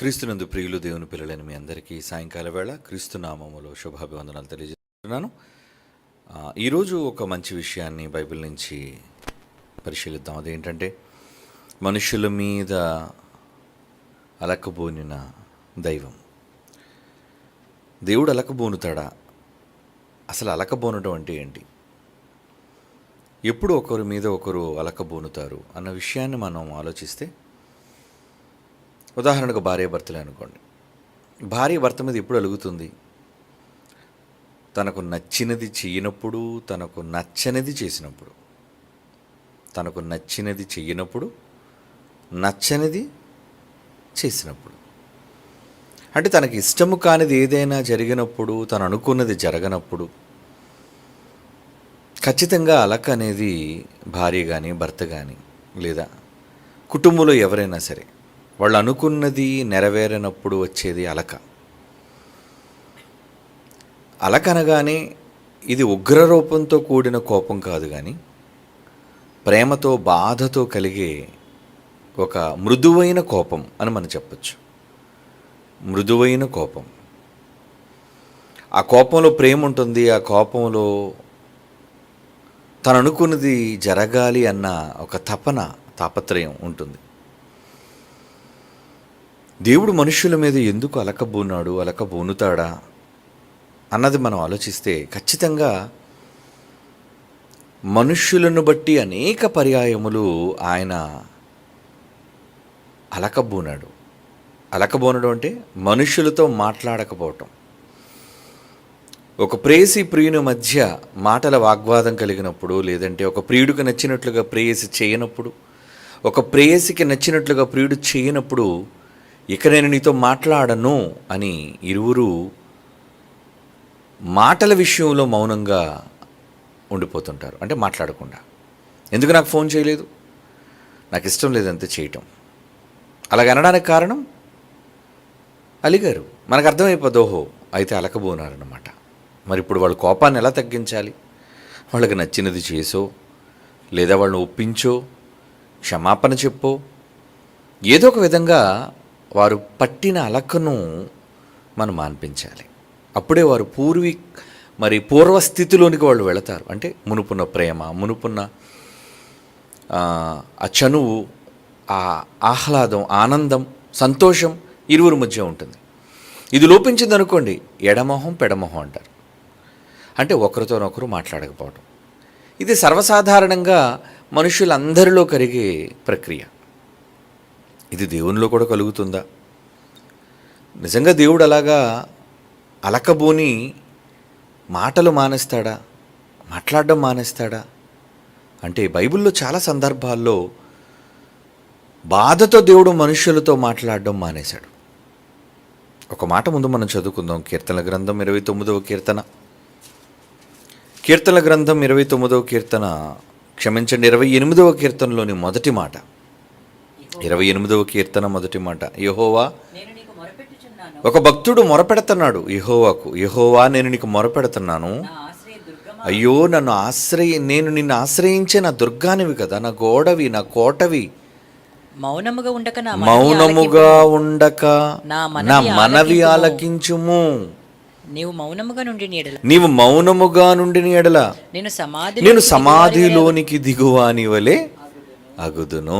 క్రీస్తునందు ప్రియులు దేవుని పిల్లలైన మీ అందరికీ సాయంకాల వేళ క్రీస్తు నామములో శుభాభివందనాలు తెలియజేస్తున్నాను. ఈరోజు ఒక మంచి విషయాన్ని బైబిల్ నుంచి పరిశీలిద్దాం. అదేంటంటే మనుషుల మీద అలకబోనిన దైవం. దేవుడు అలకబోనుతాడా? అసలు అలకబోనడం అంటే ఏంటి? ఎప్పుడు ఒకరి మీద ఒకరు అలకబోనుతారు అన్న విషయాన్ని మనం ఆలోచిస్తే, ఉదాహరణకు భార్యాభర్తలే అనుకోండి. భార్య భర్త మీద ఎప్పుడు అలుగుతుంది? తనకు నచ్చినది చేయనప్పుడు, తనకు నచ్చనిది చేసినప్పుడు. తనకు నచ్చినది చెయ్యనప్పుడు, నచ్చనిది చేసినప్పుడు. అంటే తనకి ఇష్టము కానిది ఏదైనా జరిగినప్పుడు, తను అనుకున్నది జరగనప్పుడు ఖచ్చితంగా అలక అనేది భార్య కానీ భర్త కానీ లేదా కుటుంబంలో ఎవరైనా సరే వాళ్ళు అనుకున్నది నెరవేరనప్పుడు వచ్చేది అలక. అలక అనగానే ఇది ఉగ్రరూపంతో కూడిన కోపం కాదు, కానీ ప్రేమతో బాధతో కలిగే ఒక మృదువైన కోపం అని మనం చెప్పచ్చు. మృదువైన కోపం. ఆ కోపంలో ప్రేమ ఉంటుంది. ఆ కోపంలో తను అనుకున్నది జరగాలి అన్న ఒక తాపత్రయం ఉంటుంది. దేవుడు మనుషుల మీద ఎందుకు అలకబోనాడు, అలకబోనుతాడా అన్నది మనం ఆలోచిస్తే, ఖచ్చితంగా మనుష్యులను బట్టి అనేక పర్యాయములు ఆయన అలకబోనాడు. అలకబోనడం అంటే మనుషులతో మాట్లాడకపోవటం. ఒక ప్రేయసి ప్రియుని మధ్య మాటల వాగ్వాదం కలిగినప్పుడు, లేదంటే ఒక ప్రియుడికి నచ్చినట్లుగా ప్రేయసి చేయనప్పుడు, ఒక ప్రేయసికి నచ్చినట్లుగా ప్రియుడు చేయనప్పుడు, ఇక నేను నీతో మాట్లాడను అని ఇరువురు మాటల విషయంలో మౌనంగా ఉండిపోతుంటారు. అంటే మాట్లాడకుండా. ఎందుకు నాకు ఫోన్ చేయలేదు? నాకు ఇష్టం లేదంతే చేయటం. అలాగ అనడానికి కారణం అలిగారు. మనకు అర్థమైపోద్ది, ఓహో అయితే అలకబోనారన్నమాట. మరి ఇప్పుడు వాళ్ళ కోపాన్ని ఎలా తగ్గించాలి? వాళ్ళకి నచ్చినది చేసో, లేదా వాళ్ళని ఒప్పించో, క్షమాపణ చెప్పో, ఏదో ఒక విధంగా వారు పట్టిన అలకను మనం మాన్పించాలి. అప్పుడే వారు పూర్వస్థితిలోనికి వాళ్ళు వెళతారు. అంటే మునుపున్న ప్రేమ, మునుపున్న ఆ చనువు, ఆ ఆహ్లాదం, ఆనందం, సంతోషం ఇరువురి మధ్య ఉంటుంది. ఇది లోపించింది అనుకోండి, ఎడమొహం పెడమొహం అంటారు. అంటే ఒకరితోనొకరు మాట్లాడకపోవడం. ఇది సర్వసాధారణంగా మనుషులందరిలో కలిగే ప్రక్రియ. ఇది దేవునిలో కూడా కలుగుతుందా? నిజంగా దేవుడు అలాగా అలకబోని మాటలు మానేస్తాడా? మాట్లాడడం మానేస్తాడా? అంటే బైబిల్లో చాలా సందర్భాల్లో బాధతో దేవుడు మనుషులతో మాట్లాడడం మానేశాడు. ఒక మాట ముందు మనం చదువుకుందాం. కీర్తనల గ్రంథం 29వ కీర్తన. కీర్తనల గ్రంథం 29వ కీర్తన, క్షమించండి, 28వ కీర్తనలోని మొదటి మాట. 28వ కీర్తన మొదటి మాట. యెహోవా, ఒక భక్తుడు మొరపెడుతున్నాడు యెహోవాకు, యెహోవా నేను నీకు మొరపెడుతున్నాను, అయ్యో నేను నిన్ను ఆశ్రయించే నా దుర్గానివి కదా, నా గోడవి, నా కోటవి. మౌనముగా ఉండక నా మనవి ఆలకించుము. నీవు మౌనముగా నుండి ఎడల నేను సమాధిలోనికి దిగువాని వలె అగుదును.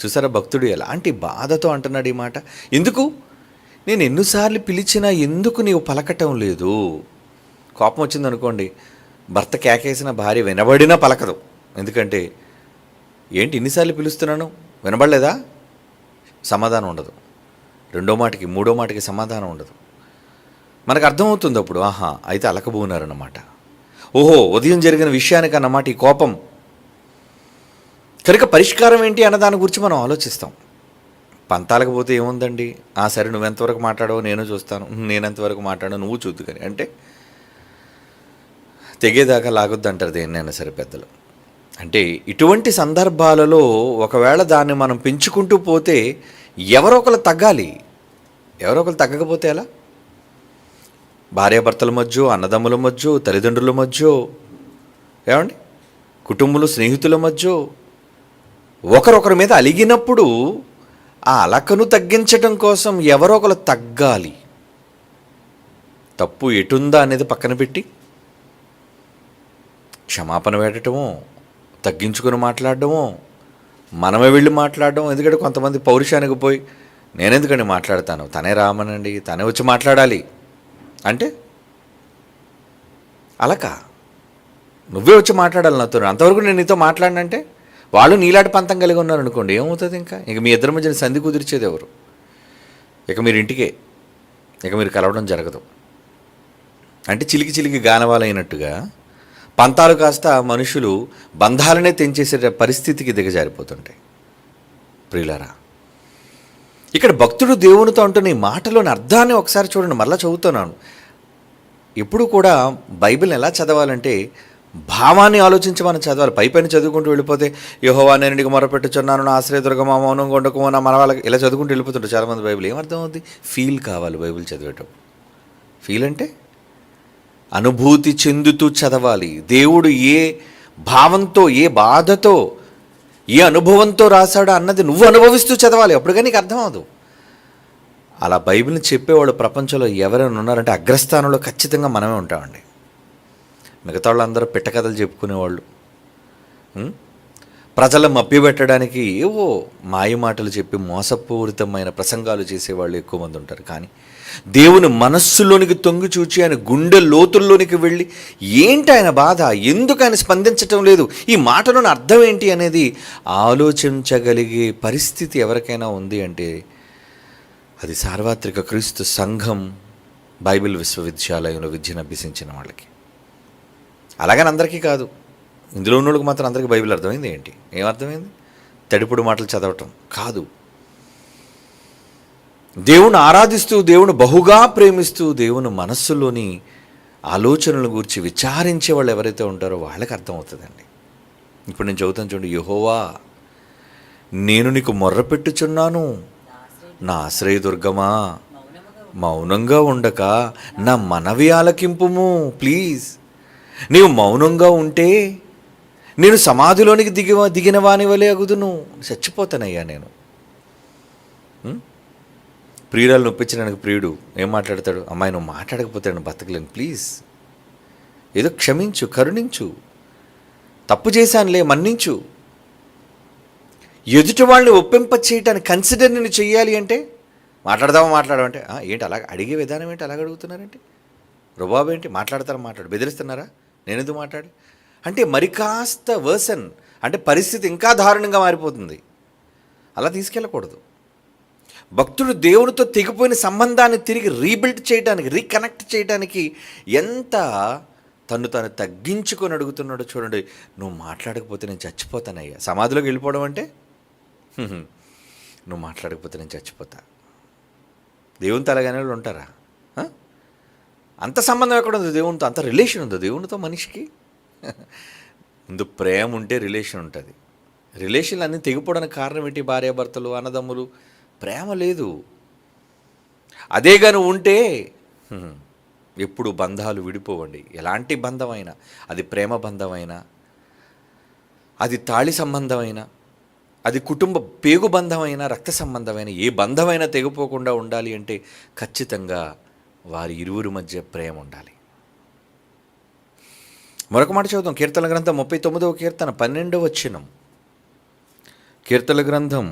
చూసారా భక్తుడు ఎలాంటి బాధతో అంటున్నాడు ఈ మాట. ఎందుకు? నేను ఎన్నిసార్లు పిలిచినా ఎందుకు నీవు పలకటం లేదు? కోపం వచ్చిందనుకోండి, భర్త కేకేసిన భార్య వినబడినా పలకదు. ఎందుకంటే ఏంటి ఇన్నిసార్లు పిలుస్తున్నాను, వినబడలేదా? సమాధానం ఉండదు. రెండో మాటకి మూడో మాటకి సమాధానం ఉండదు. మనకు అర్థమవుతుంది అప్పుడు, ఆహా అయితే అలకబోనారన్నమాట. ఓహో ఉదయం జరిగిన విషయానికి అన్నమాట ఈ కోపం. కనుక పరిష్కారం ఏంటి అన్న దాని గురించి మనం ఆలోచిస్తాం. పంతాలకు పోతే ఏముందండి, సరే నువ్వు ఎంతవరకు మాట్లాడవో నేను చూస్తాను, నేను ఎంతవరకు మాట్లాడో నువ్వు చూద్దు కానీ, అంటే తెగేదాకా లాగొద్దు అంటారు దేన్నైనా సరే పెద్దలు. అంటే ఇటువంటి సందర్భాలలో ఒకవేళ దాన్ని మనం పెంచుకుంటూ పోతే ఎవరో ఒకరు తగ్గాలి. ఎవరో ఒకరు తగ్గకపోతే ఎలా? భార్యాభర్తల మధ్య, అన్నదమ్ముల మధ్య, తల్లిదండ్రుల మధ్య, ఏమండి కుటుంబంలో స్నేహితుల మధ్య ఒకరొకరి మీద అలిగినప్పుడు ఆ అలకను తగ్గించడం కోసం ఎవరో ఒకరు తగ్గాలి. తప్పు ఎటుందా అనేది పక్కన పెట్టి క్షమాపణ పెట్టడమో, తగ్గించుకొని మాట్లాడడమో, మనమే వెళ్ళి మాట్లాడడం. ఎందుకంటే కొంతమంది పౌరుషానికి పోయి నేనెందుకండి మాట్లాడతాను, తనే రామనండి, తనే వచ్చి మాట్లాడాలి అంటే అలక నువ్వే వచ్చి మాట్లాడాలి నాతో, అంతవరకు నేను నీతో మాట్లాడినంటే వాళ్ళు నీలాంటి పంతం కలిగి ఉన్నారు అనుకోండి, ఏమవుతుంది? ఇంకా మీ ఇద్దరి మధ్యన సంధి కుదిర్చేది ఎవరు? ఇక మీరు ఇంటికే, ఇక మీరు కలవడం జరగదు. అంటే చిలికి చిలికి గానవాలైనట్టుగా పంతాలు కాస్త మనుషులు బంధాలనే తెంచేసే పరిస్థితికి దిగజారిపోతుంటాయి. ప్రియులారా, ఇక్కడ భక్తుడు దేవునితో అంటున్న ఈ మాటలోని అర్థాన్ని ఒకసారి చూడండి. మరలా చదువుతున్నాను. ఎప్పుడు కూడా బైబిల్ని ఎలా చదవాలంటే భావాన్ని ఆలోచించి మనం చదవాలి. పైపైన చదువుకుంటూ వెళ్ళిపోతే యెహోవా నేను నీకు మొరపెట్టుచున్నాను, నా ఆశ్రయదుర్గమా, మౌనంగా ఉండకు, నా మన వాళ్ళకి ఇలా చదువుకుంటూ వెళ్ళిపోతుంటారు చాలామంది. బైబిల్ ఏమర్థం అవుతుంది? ఫీల్ కావాలి బైబిల్ చదివేటప్పుడు. ఫీల్ అంటే అనుభూతి చెందుతూ చదవాలి. దేవుడు ఏ భావంతో, ఏ బాధతో, ఏ అనుభవంతో రాశాడో అన్నది నువ్వు అనుభవిస్తూ చదవాలి. అప్పుడు కానీ నీకు అర్థం అవ్వదు. అలా బైబిల్ని చెప్పేవాళ్ళు ప్రపంచంలో ఎవరైనా ఉన్నారంటే అగ్రస్థానంలో ఖచ్చితంగా మనమే ఉంటామండి. మిగతా వాళ్ళందరూ పిట్టకథలు చెప్పుకునేవాళ్ళు, ప్రజలను మభ్యపెట్టడానికి ఏవో మాయ మాటలు చెప్పి మోసపూరితమైన ప్రసంగాలు చేసేవాళ్ళు ఎక్కువ మంది ఉంటారు. కానీ దేవుని మనస్సులోనికి తొంగి చూచి ఆయన గుండె లోతుల్లోనికి వెళ్ళి ఏంటి ఆయన బాధ, ఎందుకు ఆయన స్పందించటం లేదు, ఈ మాటలోని అర్థం ఏంటి అనేది ఆలోచించగలిగే పరిస్థితి ఎవరికైనా ఉంది అంటే అది సార్వత్రిక క్రీస్తు సంఘం బైబిల్ విశ్వవిద్యాలయంలో విద్యను అభ్యసించిన వాళ్ళకి. అలాగని అందరికీ కాదు. ఇందులో ఉన్న వాళ్ళకి మాత్రం అందరికీ బైబిల్ అర్థమైంది ఏంటి? ఏమర్థమైంది? తడిపుడు మాటలు చదవటం కాదు. దేవుని ఆరాధిస్తూ, దేవుని బహుగా ప్రేమిస్తూ, దేవుని మనస్సులోని ఆలోచనల గురించి విచారించే వాళ్ళు ఎవరైతే ఉంటారో వాళ్ళకి అర్థమవుతుందండి. ఇప్పుడు నేను చదువుతాను చూడండి. యెహోవా నేను నీకు మొర్రపెట్టుచున్నాను, నా ఆశ్రయదుర్గమా, మౌనంగా ఉండక నా మనవి ఆలకింపుము. ప్లీజ్, నీవు మౌనంగా ఉంటే నేను సమాధిలోనికి దిగిన వాని వలె అగుదును. చచ్చిపోతానయ్యా నేను. ప్రియురాలు నొప్పించడానికి ప్రియుడు ఏం మాట్లాడతాడు? అమ్మాయి నువ్వు మాట్లాడకపోతే నేను బతకలేను, ప్లీజ్ ఏదో క్షమించు, కరుణించు, తప్పు చేశానులే, మన్నించు. ఎదుటి వాళ్ళని ఒప్పింప చేయటానికి కన్సిడర్ నేను చెయ్యాలి అంటే మాట్లాడమంటే ఏంటి అలాగ అడిగే విధానం ఏంటి, అలాగ అడుగుతున్నారంటే రుబాబు ఏంటి, మాట్లాడు, బెదిరిస్తున్నారా, నేనెందుకు మాట్లాడి అంటే మరి కాస్త వర్సన్ అంటే పరిస్థితి ఇంకా దారుణంగా మారిపోతుంది. అలా తీసుకెళ్ళకూడదు. భక్తుడు దేవునితో తెగిపోయిన సంబంధాన్ని తిరిగి రీబిల్డ్ చేయడానికి, రీకనెక్ట్ చేయడానికి ఎంత తను తగ్గించుకొని అడుగుతున్నాడో చూడండి. నువ్వు మాట్లాడకపోతే నేను చచ్చిపోతానయ్యా. సమాధిలోకి వెళ్ళిపోవడం అంటే నువ్వు మాట్లాడకపోతే నేను చచ్చిపోతా. దేవునితో అలాగనే వాళ్ళు ఉంటారా? అంత సంబంధం ఎక్కడ ఉంది దేవునితో? అంత రిలేషన్ ఉందో దేవునితో మనిషికి? ముందు ప్రేమ ఉంటే రిలేషన్ ఉంటుంది. రిలేషన్లు అన్నీ తెగిపోవడానికి కారణం ఏంటి? భార్యాభర్తలు, అన్నదమ్ములు, ప్రేమ లేదు. అదే కానీ ఉంటే ఎప్పుడు బంధాలు విడిపోవండి. ఎలాంటి బంధమైనా, అది ప్రేమ బంధమైనా, అది తాళి సంబంధమైనా, అది కుటుంబ పేగు బంధమైనా, రక్త సంబంధమైన ఏ బంధమైనా తెగిపోకుండా ఉండాలి అంటే ఖచ్చితంగా వారి ఇరువురి మధ్య ప్రేమ ఉండాలి. మరొక మాట చదువుతాం. కీర్తన గ్రంథం 39వ కీర్తన 12వ వచనం. కీర్తన గ్రంథం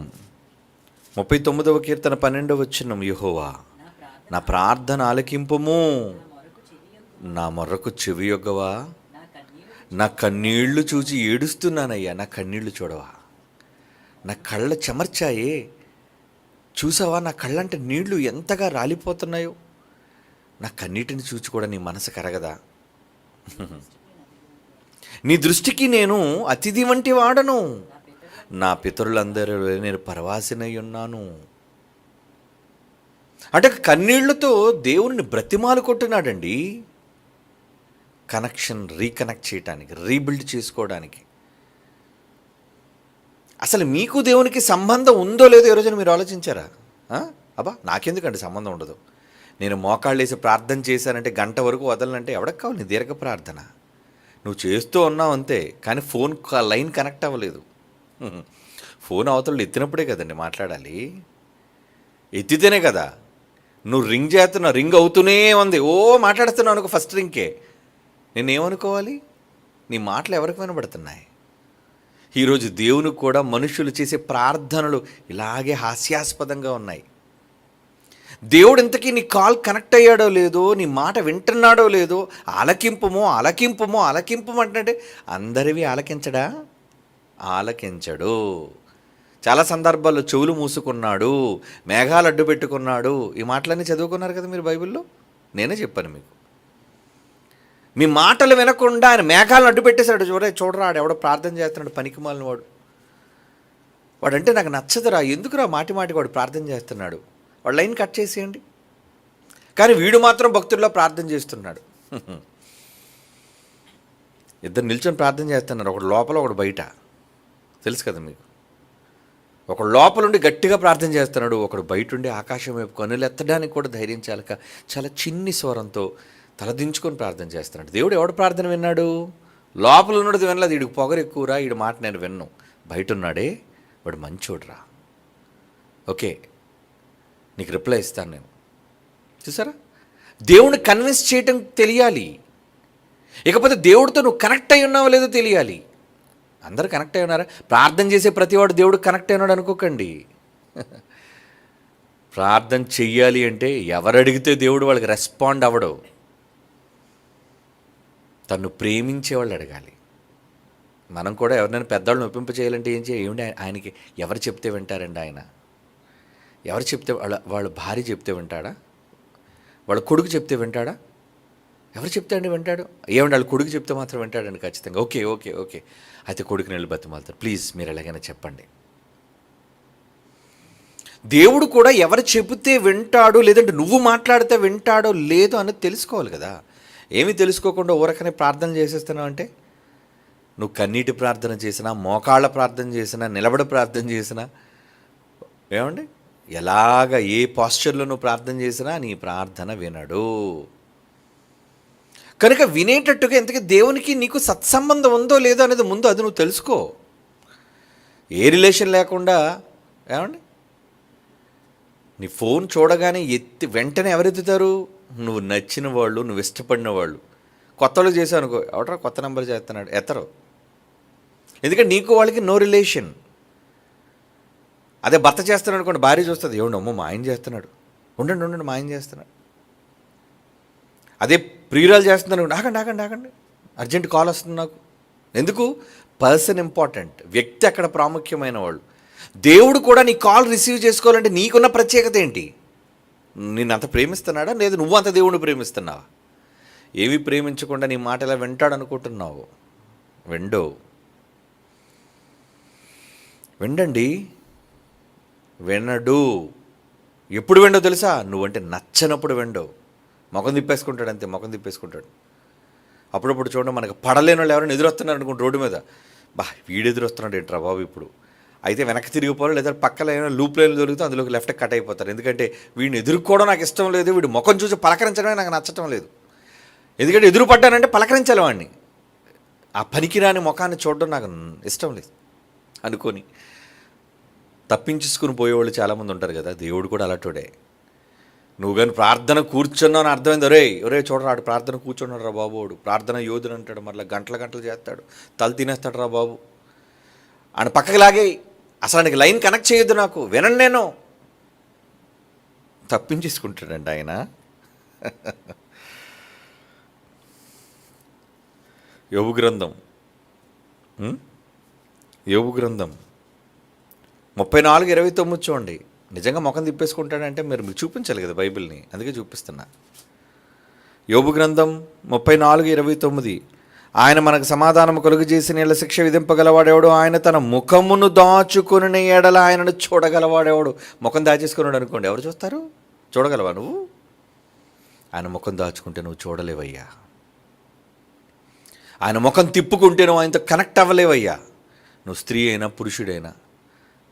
39వ కీర్తన 12వ వచనం. యెహోవా నా ప్రార్థన ఆలకింపుము, నా మొర్రకు చెవియొగ్గవా. నా కన్నీళ్లు చూచి ఏడుస్తున్నానయ్యా, నా కన్నీళ్లు చూడవా. నా కళ్ళ చెమర్చాయే, చూసావా నా కళ్ళంటే నీళ్లు ఎంతగా రాలిపోతున్నాయో. నా కన్నీటిని చూచి కూడా నీ మనసు కరగదా? నీ దృష్టికి నేను అతిథి వంటి వాడను, నా పితరులందరూ నేను పరవాసినై ఉన్నాను. అంటే కన్నీళ్లతో దేవుణ్ణి బ్రతిమాలు కొట్టున్నాడండి. కనెక్షన్ రీకనెక్ట్ చేయడానికి, రీబిల్డ్ చేసుకోవడానికి. అసలు మీకు దేవునికి సంబంధం ఉందో లేదో ఈ రోజున మీరు ఆలోచించారా? అబ్బా నాకెందుకంటే సంబంధం ఉండదు, నేను మోకాళ్ళు వేసి ప్రార్థన చేశానంటే గంట వరకు వదలనంటే ఎవడకు కావాలి నీ దీర్ఘ ప్రార్థన? నువ్వు చేస్తూ ఉన్నావు అంతే, కానీ ఫోన్ లైన్ కనెక్ట్ అవ్వలేదు. ఫోన్ అవతలు ఎత్తినప్పుడే కదండి మాట్లాడాలి. ఎత్తితేనే కదా. నువ్వు రింగ్ చేస్తున్నావు, రింగ్ అవుతూనే ఉంది, ఓ మాట్లాడుతున్నావు అనుకో ఫస్ట్ రింగ్కే, నేనేమనుకోవాలి? నీ మాటలు ఎవరికి వినబడుతున్నాయి? ఈరోజు దేవునికి కూడా మనుషులు చేసే ప్రార్థనలు ఇలాగే హాస్యాస్పదంగా ఉన్నాయి. దేవుడు ఇంతకీ నీ కాల్ కనెక్ట్ అయ్యాడో లేదో, నీ మాట వింటున్నాడో లేదో, ఆలకింపుమో ఆలకింపుమో ఆలకింపు అంటే అందరివి ఆలకించడా? ఆలకించడు. చాలా సందర్భాల్లో చెవులు మూసుకున్నాడు, మేఘాలు అడ్డు పెట్టుకున్నాడు. ఈ మాటలన్నీ చదువుకున్నారు కదా మీరు బైబిల్లో. నేనే చెప్పాను మీకు. మీ మాటలు వినకుండా ఆయన మేఘాలను అడ్డు పెట్టేశాడు. చూడరా ఎవడో ప్రార్థన చేస్తున్నాడు, పనికిమాలిన వాడంటే నాకు నచ్చదురా, ఎందుకురా మాటి వాడు ప్రార్థన చేస్తున్నాడు, వాడు లైన్ కట్ చేసేయండి. కానీ వీడు మాత్రం భక్తుల్లో ప్రార్థన చేస్తున్నాడు. ఇద్దరు నిల్చొని ప్రార్థన చేస్తున్నారు, ఒకడు లోపల ఒకడు బయట. తెలుసు కదా మీకు. ఒకడు లోపలుండి గట్టిగా ప్రార్థన చేస్తున్నాడు, ఒకడు బయట ఉండి ఆకాశం వైపు కనులు ఎత్తడానికి కూడా ధైర్యం చాలక చాలా చిన్ని స్వరంతో తలదించుకొని ప్రార్థన చేస్తున్నాడు. దేవుడు ఎవడు ప్రార్థన విన్నాడు? లోపల ఉన్నది వినలేదు. వీడికి పొగరు ఎక్కువరా, వీడి మాట నేను విన్ను. బయట ఉన్నాడే వాడు మంచోడురా, ఓకే నీకు రిప్లై ఇస్తాను నేను. చూసారా, దేవుడిని కన్విన్స్ చేయటం తెలియాలి. ఇకపోతే దేవుడితో నువ్వు కనెక్ట్ అయి ఉన్నావో లేదో తెలియాలి. అందరూ కనెక్ట్ అయి ఉన్నారా? ప్రార్థన చేసే ప్రతివాడు దేవుడు కనెక్ట్ అయినాడు అనుకోకండి. ప్రార్థన చెయ్యాలి అంటే ఎవరు అడిగితే దేవుడు వాళ్ళకి రెస్పాండ్ అవ్వడు. తను ప్రేమించేవాళ్ళు అడగాలి. మనం కూడా ఎవరినైనా పెద్దవాళ్ళని ఒప్పింప చేయాలంటే ఏం ఏమిటి? ఆయనకి ఎవరు చెప్తే వింటారండి? ఆయన ఎవరు చెప్తే వాళ్ళ భార్య చెప్తే వింటాడా? వాళ్ళ కొడుకు చెప్తే వింటాడా? ఎవరు చెప్తే అండి వింటాడు? ఏమండి వాళ్ళ కొడుకు చెప్తే మాత్రం వింటాడండి ఖచ్చితంగా. ఓకే ఓకే ఓకే అయితే కొడుకుని వెళ్ళి బతిమాలుతారు, ప్లీజ్ మీరు ఎలాగైనా చెప్పండి. దేవుడు కూడా ఎవరు చెబితే వింటాడు, లేదంటే నువ్వు మాట్లాడితే వింటాడో లేదో అనేది తెలుసుకోవాలి కదా. ఏమీ తెలుసుకోకుండా ఊరకనే ప్రార్థన చేసేస్తున్నావు అంటే, నువ్వు కన్నీటి ప్రార్థన చేసినా, మోకాళ్ళ ప్రార్థన చేసినా, నిలబడి ప్రార్థన చేసినా, ఏమండి ఎలాగ ఏ పాస్చర్లో నువ్వు ప్రార్థన చేసినా నీ ప్రార్థన వినడు. కనుక వినేటట్టుగా ఎంతకీ దేవునికి నీకు సత్సంబంధం ఉందో లేదో అనేది ముందు అది నువ్వు తెలుసుకో. ఏ రిలేషన్ లేకుండా, ఏమండి నీ ఫోన్ చూడగానే ఎత్తి వెంటనే ఎవరెత్తుతారు? నువ్వు నచ్చిన వాళ్ళు, నువ్వు ఇష్టపడిన వాళ్ళు. కొత్త వాళ్ళు చేసావు అనుకో, ఎవడరా కొత్త నెంబర్ చేస్తున్నాడు, ఎత్తరు. ఎందుకంటే నీకు వాళ్ళకి నో రిలేషన్. అదే భర్త చేస్తున్నాడు అనుకోండి, భార్య చూస్తుంది, ఏమో మా ఆయన చేస్తున్నాడు, ఉండండి మా ఆయన చేస్తున్నాడు. అదే ప్రియురాలు చేస్తున్నాను, ఆగండి అర్జెంట్ కాల్ వస్తుంది నాకు. ఎందుకు? పర్సన్ ఇంపార్టెంట్, వ్యక్తి అక్కడ ప్రాముఖ్యమైన వాళ్ళు. దేవుడు కూడా నీ కాల్ రిసీవ్ చేసుకోవాలంటే నీకున్న ప్రత్యేకత ఏంటి? నిన్ను అంత ప్రేమిస్తున్నాడా, లేదు నువ్వు అంత దేవుడిని ప్రేమిస్తున్నావా? ఏవి ప్రేమించకుండా నీ మాట ఎలా వింటాడు అనుకుంటున్నావు? విండండి, వినడు. ఎప్పుడు విండో తెలుసా? నువ్వంటే నచ్చనప్పుడు విండో. ముఖం తిప్పేసుకుంటాడు, అంతే, ముఖం తిప్పేసుకుంటాడు. అప్పుడప్పుడు చూడండి, మనకు పడలేని వాళ్ళు ఎవరైనా ఎదురొస్తున్నారు అనుకుంటే రోడ్డు మీద, వీడు ఎదురొస్తున్నాడు ఏంట్రా బాబు ఇప్పుడు, అయితే వెనక్కి తిరిగిపోవాలి, లేదా పక్కన ఏమైనా లూప్ లైన్ దొరికితే అందులోకి లెఫ్ట్ కట్ అయిపోతారు. ఎందుకంటే వీడిని ఎదుర్కోవడం నాకు ఇష్టం లేదు, వీడు ముఖం చూసి పలకరించడమే నాకు నచ్చటం లేదు. ఎందుకంటే ఎదురు పడ్డానంటే పలకరించాలి వాడిని, ఆ పనికిరాని ముఖాన్ని చూడడం నాకు ఇష్టం లేదు అనుకొని తప్పించుకుని పోయేవాళ్ళు చాలామంది ఉంటారు కదా. దేవుడు కూడా అలాంటివాడే. నువ్వు కానీ ప్రార్థన కూర్చున్నావు అని అర్థమైంది, ఒరే చూడరా ఆడు ప్రార్థన కూర్చున్నాడు రా బాబు, వాడు ప్రార్థన యోధుడు అంటాడు, మరలా గంటలు చేస్తాడు, తల తినేస్తాడు రా బాబు అని పక్కకి లాగే. అసలు ఆయనకి లైన్ కనెక్ట్ చేయొద్దు, నాకు వినండి, నేను తప్పించేసుకుంటాడండి ఆయన. యోబు గ్రంథం 34:29 చూడండి. నిజంగా ముఖం తిప్పేసుకుంటాడంటే మీకు చూపించాలి కదా బైబిల్ని, అందుకే చూపిస్తున్నా. యోబు గ్రంథం 34:29, ఆయన మనకు సమాధానము కలుగజేసిన ఎడల శిక్ష విధింపగలవాడేవాడు, ఆయన తన ముఖమును దాచుకుని ఎడల ఆయనను చూడగలవాడేవాడు. ముఖం దాచేసుకున్నాడు అనుకోండి, ఎవరు చూస్తారు? చూడగలవా నువ్వు? ఆయన ముఖం దాచుకుంటే నువ్వు చూడలేవయ్యా. ఆయన ముఖం తిప్పుకుంటే నువ్వు ఆయనతో కనెక్ట్ అవ్వలేవయ్యా. నువ్వు స్త్రీ అయినా, పురుషుడైనా,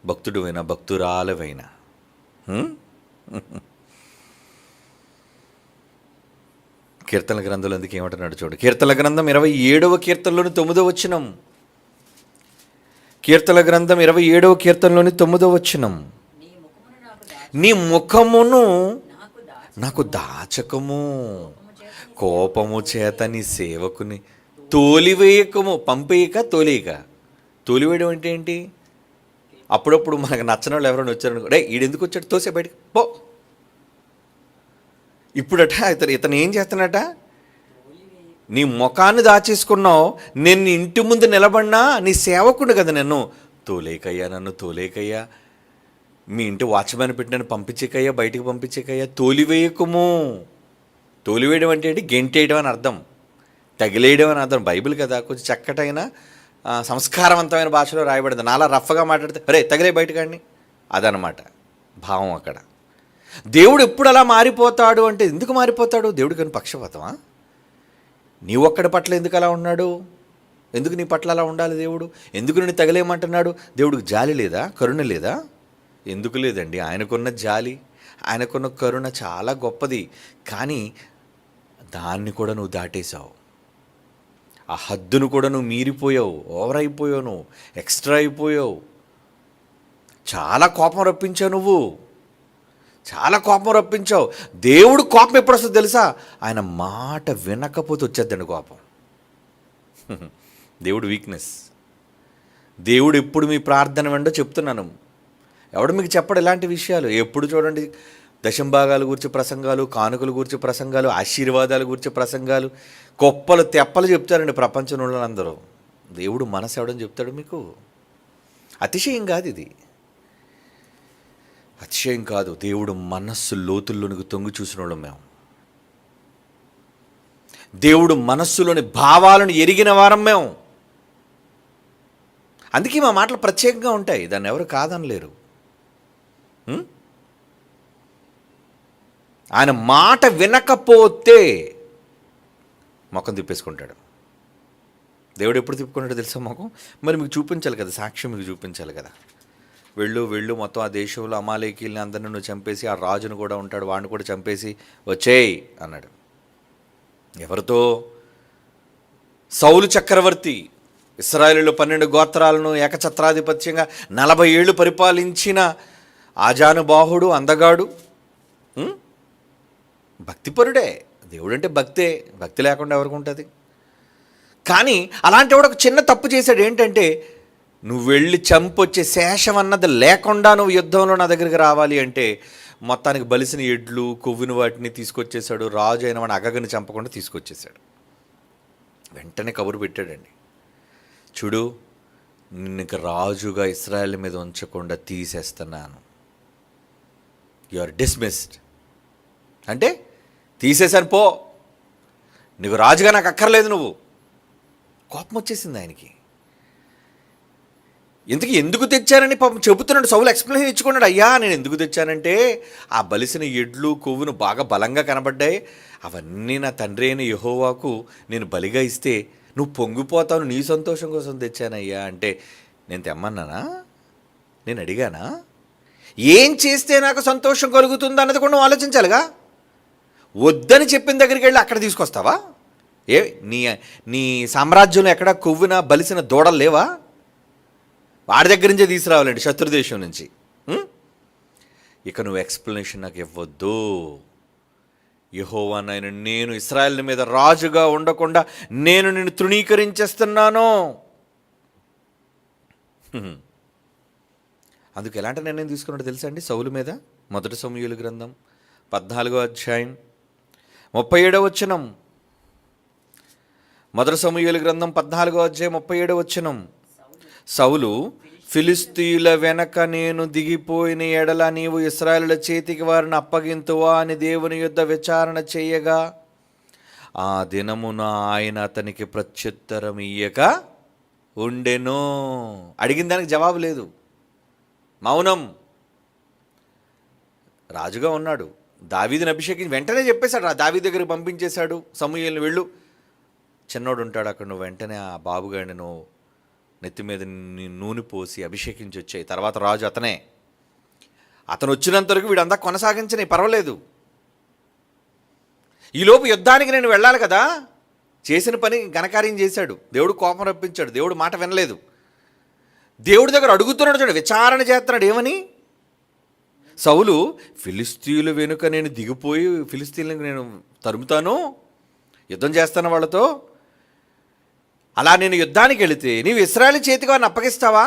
భక్తుడు అయినా, భక్తురాలవైనా. కీర్తనల గ్రంథంలో అందుకు ఏమంటున్నాడు చూడు. కీర్తనల గ్రంథం 27వ కీర్తనలోని 9వ వచనం. కీర్తనల గ్రంథం 27వ కీర్తనలోని 9వ వచనం. నీ ముఖమును నాకు దాచకము, కోపము చేత నీ సేవకుని తోలివేయకము. పంపేయక తోలేయక. తోలివేయడం అంటే ఏంటి? అప్పుడప్పుడు మనకు నచ్చని వాళ్ళు ఎవరైనా వచ్చారనుకో, రే ఈడెందుకు వచ్చాడు, తోసే బయటికి పో. ఇప్పుడట ఇతను ఏం చేస్తానట, నీ ముఖాన్ని దాచేసుకున్నావు, నేను నీ ఇంటి ముందు నిలబడినా నీ సేవకుడు కదా, నన్ను తోలేకయ్యా, నన్ను తోలేకయ్యా, మీ ఇంటి వాచ్మెన్ పెట్టి నన్ను పంపించేకయ్యా, బయటికి పంపించేకయ్యా, తోలివేయకము. తోలివేయడం అంటే ఏంటి? గెంటేయడం అని అర్థం, తగిలేయడం అని అర్థం. బైబిల్ కదా, కొంచెం చక్కటైన సంస్కారవంతమైన భాషలో రాయబడింది. నాలా రఫ్గా మాట్లాడితే అరే తగిలే బయటకండి, అదనమాట భావం అక్కడ. దేవుడు ఎప్పుడు అలా మారిపోతాడు అంటే, ఎందుకు మారిపోతాడు? దేవుడికి అని పక్షపాతమా? నీ ఒక్కడి పట్ల ఎందుకు అలా ఉన్నాడు? ఎందుకు నీ పట్ల అలా ఉండాలి దేవుడు? ఎందుకు నిన్ను తగిలేయమంటున్నాడు? దేవుడికి జాలి లేదా, కరుణ లేదా? ఎందుకు లేదండి. ఆయనకున్న జాలి, ఆయనకున్న కరుణ చాలా గొప్పది. కానీ దాన్ని కూడా నువ్వు దాటేశావు. ఆ హద్దును కూడా నువ్వు మీరిపోయావు, ఓవర్ అయిపోయావు, నువ్వు ఎక్స్ట్రా అయిపోయావు. చాలా కోపం రప్పించావు, నువ్వు చాలా కోపం రప్పించావు. దేవుడు కోపం ఎప్పుడు వస్తుందో తెలుసా? ఆయన మాట వినకపోతే వచ్చేద్దండి కోపం. దేవుడు వీక్నెస్. దేవుడు ఎప్పుడు మీ ప్రార్థన వెంటో చెప్తున్నాను. ఎవడు మీకు చెప్పడు ఇలాంటి విషయాలు. ఎప్పుడు చూడండి దశంభాగాల గురించి ప్రసంగాలు, కానుకల గురించి ప్రసంగాలు, ఆశీర్వాదాల గురించి ప్రసంగాలు, గొప్పలు తెప్పలు చెప్తారండి ప్రపంచంలో వాళ్ళందరూ. దేవుడు మనసు ఎవడని చెప్తాడు మీకు? అతిశయం కాదు ఇది, అతిశయం కాదు. దేవుడు మనస్సు లోతుల్లోనికి తొంగి చూసిన వాళ్ళం మేము. దేవుడు మనస్సులోని భావాలను ఎరిగిన వారం మేము. అందుకే మా మాటలు ప్రత్యేకంగా ఉంటాయి, దాన్ని ఎవరు కాదనలేరు. ఆయన మాట వినకపోతే మొఖం తిప్పేసుకుంటాడు. దేవుడు ఎప్పుడు తిప్పుకుంటాడో తెలుసా మొఖం? మరి మీకు చూపించాలి కదా, సాక్ష్యం మీకు చూపించాలి కదా. వెళ్ళు మొత్తం ఆ దేశంలో అమాలేకీల్ని అందరిని నువ్వు చంపేసి, ఆ రాజును కూడా ఉంటాడు వాడిని కూడా చంపేసి వచ్చేయి అన్నాడు. ఎవరితో? సౌలు చక్రవర్తి ఇశ్రాయేలులో 12 గోత్రాలను ఏకఛత్రాధిపత్యంగా 40 ఏళ్ళు పరిపాలించిన ఆజానుబాహుడు, అందగాడు, భక్తిపరుడే. దేవుడు అంటే భక్తే, భక్తి లేకుండా ఎవరికి ఉంటుంది? కానీ అలాంటి వాడు ఒక చిన్న తప్పు చేశాడు. ఏంటంటే, నువ్వు వెళ్ళి చంపొచ్చే శేషం అన్నది లేకుండా నువ్వు యుద్ధంలో నా దగ్గరికి రావాలి అంటే మొత్తానికి బలిసిన ఎడ్లు, కొవ్వుని వాటిని తీసుకొచ్చేసాడు. రాజు అయిన వాడిని అగగని చంపకుండా తీసుకొచ్చేసాడు. వెంటనే కబురు పెట్టాడండి, చూడు నిన్ను రాజుగా ఇశ్రాయేల్ మీద ఉంచకుండా తీసేస్తున్నాను, యు ఆర్ డిస్మిస్డ్. అంటే తీసేశాను పో, నీకు రాజుగా నాకు అక్కర్లేదు నువ్వు. కోపం వచ్చేసింది ఆయనకి. ఎందుకు తెచ్చానని పాపం చెబుతున్నాడు. సౌలు ఎక్స్ప్లెయిన్ ఇచ్చుకున్నాడు. అయ్యా నేను ఎందుకు తెచ్చానంటే, ఆ బలిసిన ఎడ్లు కొవ్వును బాగా బలంగా కనబడ్డాయి, అవన్నీ నా తండ్రి అయిన యెహోవాకు నేను బలిగా ఇస్తే నువ్వు పొంగిపోతావు, నీ సంతోషం కోసం తెచ్చానయ్యా అంటే, నేను తెమ్మన్నానా? నేను అడిగానా? ఏం చేస్తే నాకు సంతోషం కలుగుతుందో అన్నది కూడా నువ్వు ఆలోచించాలిగా. వద్దని చెప్పిన దగ్గరికి వెళ్ళి అక్కడ తీసుకొస్తావా? నీ సామ్రాజ్యంలో ఎక్కడ కొవ్వున బలిసిన దూడలు లేవా? వాడి దగ్గర నుంచే తీసుకురావాలండి, శత్రుదేశం నుంచి. ఇక నువ్వు ఎక్స్ప్లెనేషన్ నాకు ఇవ్వద్దు. యెహోవా నాయన, నేను ఇశ్రాయేలు మీద రాజుగా ఉండకుండా నేను నిన్ను తృణీకరించేస్తున్నాను. అందుకు ఎలాంటి నిర్ణయం తీసుకున్నాడో తెలుసా అండి సౌలు మీద? 1 సమూయేలు గ్రంథం 14వ అధ్యాయం 37వ వచనం. 1 సమూయేలు గ్రంథం 14వ అధ్యాయం 37వ వచనం. సౌలు, ఫిలిష్తీయుల వెనక నేను దిగిపోయిన ఎడల నీవు ఇశ్రాయేలుల చేతికి వారిని అప్పగింతువా అని దేవుని యుద్ధ విచారణ చేయగా, ఆ దినమున ఆయన అతనికి ప్రత్యుత్తరం ఇయ్యక ఉండెను. అడిగిన దానికి జవాబు లేదు, మౌనం. రాజుగా ఉన్నాడు, దావీదుని అభిషేకించి వెంటనే చెప్పేశాడు, దావీదు దగ్గరికి పంపించేశాడు సమూయేలుని, వెళ్ళు, చిన్నోడు ఉంటాడు అక్కడ, నువ్వు వెంటనే ఆ బాబుగాడిని నువ్వు నెత్తి మీద నూనె పోసి అభిషేకించి వచ్చాయి. తర్వాత రాజు అతనే. అతను వచ్చినంత వరకు వీడంతా కొనసాగించని పర్వాలేదు. ఈలోపు యుద్ధానికి నేను వెళ్ళాలి కదా. చేసిన పని ఘనకార్యం చేశాడు, దేవుడు కోపం రప్పించాడు, దేవుడు మాట వినలేదు. దేవుడి దగ్గర అడుగుతున్నాడు, చూడండి, విచారణ చేస్తున్నాడు. ఏమని? సౌలు ఫిలిస్తీయుల వెనుక నేను దిగిపోయి ఫిలిస్తీన్లకు నేను తరుముతాను, యుద్ధం చేస్తాను వాళ్ళతో. అలా నేను యుద్ధానికి వెళితే నీవు ఇశ్రాయేలు చేతికి వారిని అప్పగిస్తావా?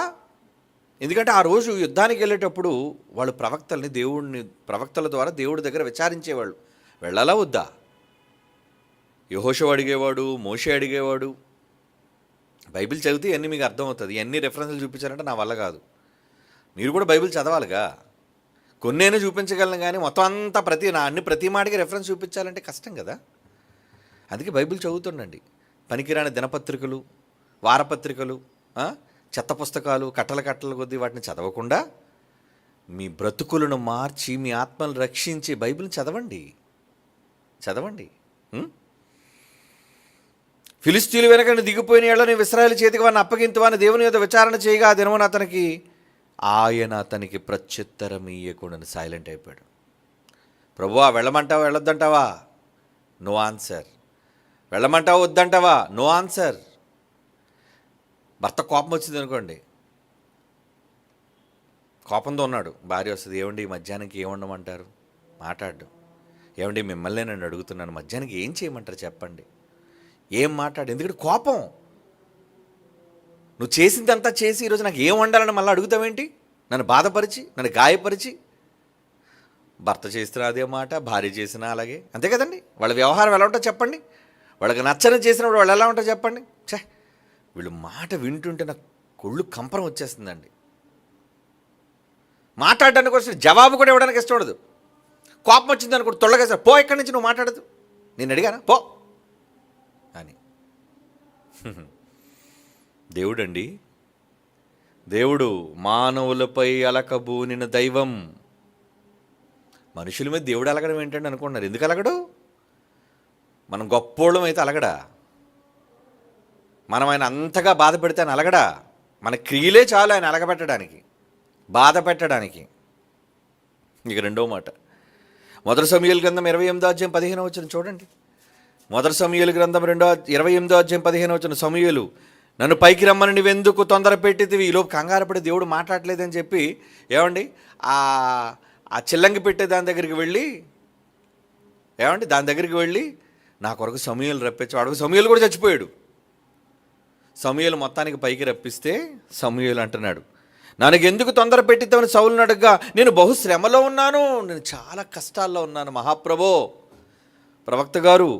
ఎందుకంటే ఆ రోజు యుద్ధానికి వెళ్ళేటప్పుడు వాళ్ళు ప్రవక్తల ద్వారా దేవుడి దగ్గర విచారించేవాళ్ళు, వెళ్ళాలా వద్దా. యెహోషువ అడిగేవాడు, మోషే అడిగేవాడు. బైబిల్ చదివితే ఇవన్నీ మీకు అర్థమవుతుంది. ఇవన్నీ రెఫరెన్స్లు చూపించాలంటే నా వల్ల కాదు. మీరు కూడా బైబిల్ చదవాలిగా. కొన్నేనే చూపించగలను కానీ మొత్తం అంతా ప్రతి మాటకి రెఫరెన్స్ చూపించాలంటే కష్టం కదా. అందుకే బైబిల్ చదువుతుండండి. పనికిరాని దినపత్రికలు, వారపత్రికలు, చెత్త పుస్తకాలు, కట్టల కొద్దీ వాటిని చదవకుండా మీ బ్రతుకులను మార్చి మీ ఆత్మను రక్షించి బైబిల్ని చదవండి. ఫిలిస్తీయుల వెనక దిగిపోయిన ఏళ్ళ నీవు ఇశ్రాయేలు చేతికి వారిని అప్పగింతువా అని దేవుని యొక్క విచారణ చేయగా ఆ దినమున ఆయన అతనికి ప్రత్యుత్తరం ఇయ్యకుండా సైలెంట్ అయిపోయాడు. ప్రభువా వెళ్ళమంటావా వెళ్ళొద్దంటావా? No answer. వెళ్ళమంటావా వద్దంటావా? No answer. భర్త కోపం వచ్చింది అనుకోండి, కోపంతో ఉన్నాడు, భార్య వస్తుంది, ఏమండి మధ్యాహ్నానికి ఏం వండమంటారు? మాట్లాడు. ఏమండి మిమ్మల్ని నన్ను అడుగుతున్నాను, మధ్యాహ్నానికి ఏం చేయమంటారు చెప్పండి? ఏం మాట్లాడు? ఎందుకంటే కోపం. నువ్వు చేసిందంతా చేసి ఈరోజు నాకు ఏం వండాలని మళ్ళీ అడుగుతావేంటి? నన్ను బాధపరిచి, నన్ను గాయపరిచి. భర్త చేస్తున్నా అదే మాట, భార్య చేసినా అలాగే, అంతే కదండి. వాళ్ళ వ్యవహారం ఎలా ఉంటుందో చెప్పండి. వాళ్ళకి నచ్చని చేసినప్పుడు వాళ్ళు ఎలా ఉంటారో చెప్పండి. వీళ్ళు మాట వింటుంటే నాకు కొళ్ళు కంపరం వచ్చేస్తుందండి. మాట్లాడడానికి వస్తే జవాబు కూడా ఇవ్వడానికి ఇష్టం ఉండదు. కోపం వచ్చింది అనుకో తొళ్ళగేస్తారు, పో ఇక్కడి నుంచి, నువ్వు మాట్లాడదు, నేను అడిగానా పో అని. దేవుడు మానవులపై అలకబూనిన దైవం. మనుషుల మీద దేవుడు అలగడం ఏంటంటే అనుకుంటున్నారు. ఎందుకు అలగడు? మనం గొప్పోళ్ళం అయితే అలగడా? మనం ఆయన అంతగా బాధ పెడితే ఆయన అలగడా? మన క్రియలే చాలు ఆయన అలగబెట్టడానికి, బాధ పెట్టడానికి. ఇక రెండో మాట, మొదటి సమూయేలు గ్రంథం 28:15 చూడండి. మొదటి సమూయేలు గ్రంథం 28:15 సమూయేలు, నన్ను పైకి రమ్మని నువ్వెందుకు తొందర పెట్టితివి? ఈలోపు కంగారపడి దేవుడు మాట్లాడలేదని చెప్పి ఏమండి ఆ చిల్లంగి పెట్టే దాని దగ్గరికి వెళ్ళి నా కొరకు సమూయేలు రప్పించి, వాడు సమూయేలు కూడా చచ్చిపోయాడు. సమూయేలు మొత్తానికి పైకి రప్పిస్తే సమూయేలు అంటున్నాడు, ನನಗೆಂదుకు తొందర పెట్టిద్దామని సౌలుని అడగగా, నేను బహుశ్రమలో ఉన్నాను, నేను చాలా కష్టాల్లో ఉన్నాను మహాప్రభో. ప్రవక్త గారు,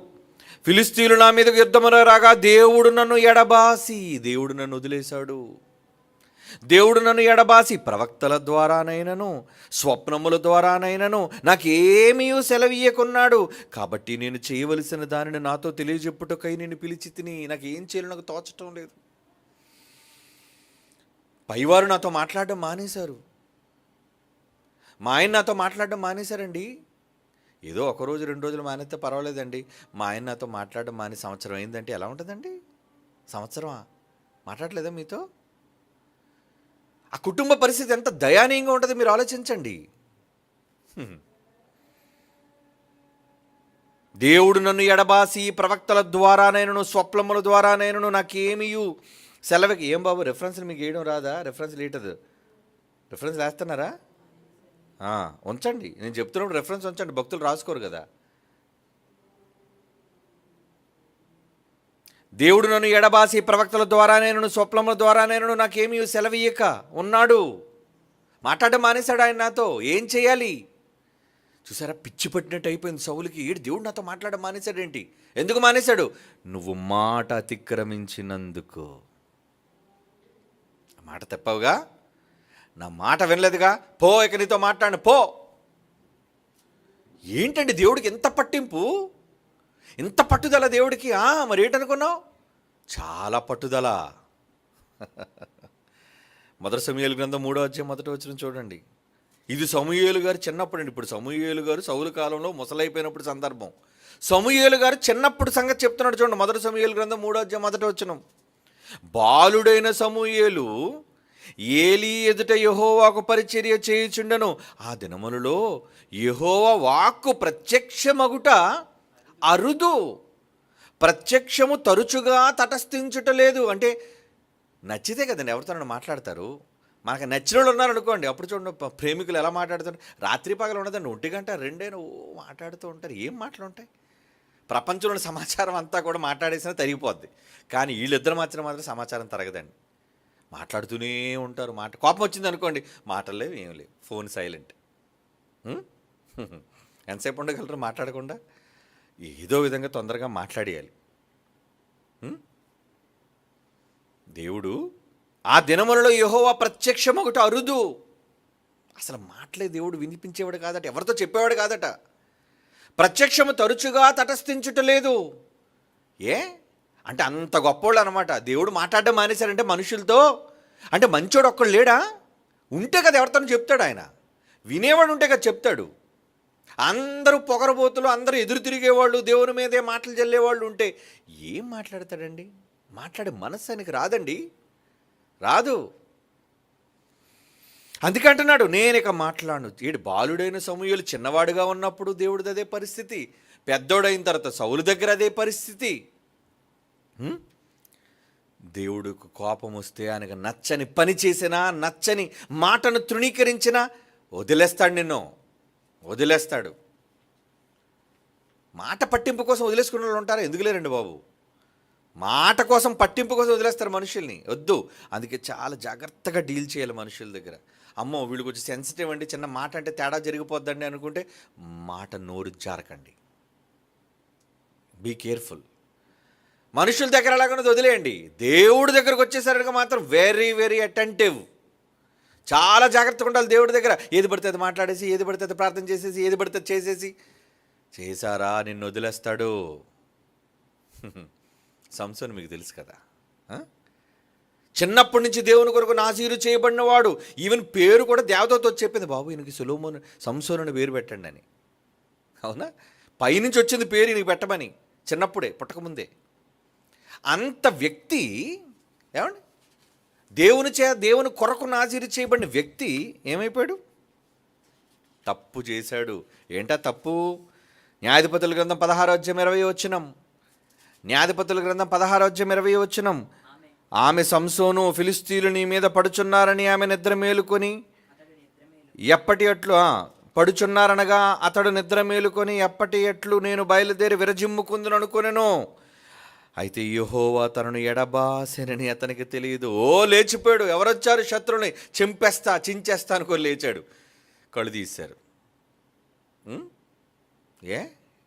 ఫిలిస్తీయులు నా మీదకు యుద్ధములో రాగా దేవుడు నన్ను వదిలేశాడు. దేవుడు నన్ను ఎడబాసి ప్రవక్తల ద్వారానైనను స్వప్నముల ద్వారానైనను నాకేమీ సెలవీయకున్నాడు. కాబట్టి నేను చేయవలసిన దానిని నాతో తెలియజెప్పుటకై నేను పిలిచి తిని, నాకేం చేయాలో నాకు తోచటం లేదు. పైవారు నాతో మాట్లాడడం మానేశారు, మా ఆయన నాతో మాట్లాడడం మానేశారండి. ఏదో ఒకరోజు 2 రోజులు మానేస్తే పర్వాలేదండి. మా ఆయన నాతో మాట్లాడడం మానే సంవత్సరం అయిందంటే ఎలా ఉంటుందండి? సంవత్సరమా? మాట్లాడలేదా మీతో? ఆ కుటుంబ పరిస్థితి ఎంత దయానీయంగా ఉంటుంది మీరు ఆలోచించండి. దేవుడు నన్ను ఎడబాసి ప్రవక్తల ద్వారానైనను స్వప్నముల ద్వారానైనను నాకేమీ సెలవుకి. ఏం బాబు రెఫరెన్స్లు మీకు వేయడం రాదా? రెఫరెన్స్ లేటదు, రెఫరెన్స్ వేస్తున్నారా? ఉంచండి, నేను చెప్తున్నప్పుడు రెఫరెన్స్ ఉంచండి, భక్తులు రాసుకోరు కదా. దేవుడు నన్ను ఎడబాసి ప్రవక్తల ద్వారానైనను స్వప్నముల ద్వారానైనను నాకేమీ సెలవీయక ఉన్నాడు. మాట్లాడడం మానేశాడు ఆయన నాతో. ఏం చేయాలి? చూసారా, పిచ్చి పట్టినట్టు అయిపోయింది సౌలుకి. దేవుడు నాతో మాట్లాడడం మానేశాడేంటి? ఎందుకు మానేశాడు? నువ్వు మాట అతిక్రమించినందుకు. మాట తప్పవుగా, నా మాట వినలేదుగా, పో ఇక నీతో మాట్లాడు పో. ఏంటండి దేవుడికి ఎంత పట్టింపు, ఇంత పట్టుదల దేవుడికి? మరి ఏంటనుకున్నావు? చాలా పట్టుదల. మొదటి సమూయేలు గ్రంథం 3:1 చూడండి. ఇది సమూయేలు గారు చిన్నప్పుడు అండి. ఇప్పుడు సమూయేలు గారు సౌలు కాలంలో ముసలైపోయినప్పుడు సందర్భం. సమూయేలు గారు చిన్నప్పుడు సంగతి చెప్తున్నాడు చూడండి. మొదటి సమూయేలు గ్రంథం 3:1 బాలుడైన సమూయేలు ఏలీ ఎదుట యెహోవాకు పరిచర్య చేయుచుండెను. ఆ దినములలో యెహోవా వాక్కు ప్రత్యక్షమగుట అరుదు, ప్రత్యక్షము తరచుగా తటస్థించుటలేదు. అంటే నచ్చితే కదండి ఎవరితో మాట్లాడతారు. మనకు నచ్చిన వాళ్ళు ఉన్నారనుకోండి, అప్పుడు చూడండి ప్రేమికులు ఎలా మాట్లాడుతుంటారు. రాత్రి పగలు ఉండదండి, 1 గంట 2 మాట్లాడుతూ ఉంటారు. ఏం మాటలు ఉంటాయి? ప్రపంచంలోని సమాచారం అంతా కూడా మాట్లాడేసినా తరిగిపోద్ది. కానీ వీళ్ళిద్దరు మాత్రం సమాచారం తరగదండి. మాట్లాడుతూనే ఉంటారు. కోపం వచ్చింది అనుకోండి, మాటలు లేవు, ఏం లేవు, ఫోన్ సైలెంట్. ఎంతసేపు ఉండగలరు మాట్లాడకుండా? ఏదో విధంగా తొందరగా మాట్లాడేయాలి. దేవుడు ఆ దినములలో యెహోవా ప్రత్యక్షం ఒకటి అరుదు. అసలు మాటలే దేవుడు వినిపించేవాడు కాదట, ఎవరితో చెప్పేవాడు కాదట. ప్రత్యక్షము తరచుగా తటస్థించుటలేదు. ఏ అంటే అంత గొప్పోళ్ళు అనమాట. దేవుడు మాట్లాడడం మానేశారంటే మనుషులతో. అంటే మంచోడు ఒక్కడు లేడా? ఉంటే కదా ఎవరితో చెప్తాడు ఆయన. వినేవాడు ఉంటే కదా చెప్తాడు. అందరూ పొగరబోతులు, అందరూ ఎదురు తిరిగేవాళ్ళు, దేవుని మీదే మాటలు చల్లేవాళ్ళు ఉంటే ఏం మాట్లాడతాడండి? మాట్లాడే మనస్సు ఆయనకి రాదండి, రాదు. అందుకంటున్నాడు, నేను ఇక మాట్లాడను. బాలుడైన సమూయేలు చిన్నవాడుగా ఉన్నప్పుడు దేవుడిది అదే పరిస్థితి, పెద్దోడైన తర్వాత సౌలు దగ్గర అదే పరిస్థితి. దేవుడికి కోపం వస్తే ఆయనకు నచ్చని పని చేసినా, నచ్చని మాటను తృణీకరించినా వదిలేస్తాడు, నిన్ను వదిలేస్తాడు. మాట పట్టింపు కోసం వదిలేసుకున్న వాళ్ళు ఉంటారా? ఎందుకు లేరండి బాబు? మాట కోసం, పట్టింపు కోసం వదిలేస్తారు మనుషుల్ని. వద్దు. అందుకే చాలా జాగ్రత్తగా డీల్ చేయాలి మనుషుల దగ్గర. అమ్మో వీళ్ళు కొంచెం సెన్సిటివ్ అండి, చిన్న మాట అంటే తేడా జరిగిపోద్దండి అనుకుంటే మాట నోరు జారకండి. Be careful. మనుషుల దగ్గర అలాగనే వదిలేయండి. దేవుడి దగ్గరకు వచ్చేసరికి మాత్రం వెరీ వెరీ అటెంటివ్. చాలా జాగ్రత్తగా ఉండాలి దేవుడి దగ్గర. ఏది పడితే అది మాట్లాడేసి, ఏది పడితే అది ప్రార్థన చేసేసి, ఏది పడితే అది చేసేసి, చేశారా నిన్ను వదిలేస్తాడు. సంసోను మీకు తెలుసు కదా, చిన్నప్పటి నుంచి దేవుని కొరకు నాజీరు చేయబడినవాడు. ఈవెన్ పేరు కూడా దేవతతో చెప్పింది, బాబు ఈయనకి సొలొమోను, సంసోనుని పేరు పెట్టండి అని. అవునా? పైనుంచి వచ్చింది పేరు ఈయనకి పెట్టమని, చిన్నప్పుడే, పుట్టకముందే. అంత వ్యక్తి ఏమండి, దేవుని కొరకు నాజీరు చేయబడిన వ్యక్తి ఏమైపోయాడు? తప్పు చేశాడు. ఏంటా తప్పు? న్యాయాధిపతుల గ్రంథం 16:20. న్యాయాధిపతుల గ్రంథం 16:20. ఆమె సంసోను, ఫిలిస్తీయులు నీ మీద పడుచున్నారని ఆమె నిద్ర మేలుకొని ఎప్పటి అట్లు పడుచున్నారనగా అతడు నిద్ర మేలుకొని ఎప్పటి ఎట్లు నేను బయలుదేరి విరజిమ్ముకుందును అనుకొనెను. అయితే యెహోవా తనను ఎడబాసెనని అతనికి తెలియదు. లేచిపోయాడు. ఎవరొచ్చారు? శత్రువుని చింపేస్తా, చించేస్తా అనుకొని లేచాడు. కళ్ళు తీశారు.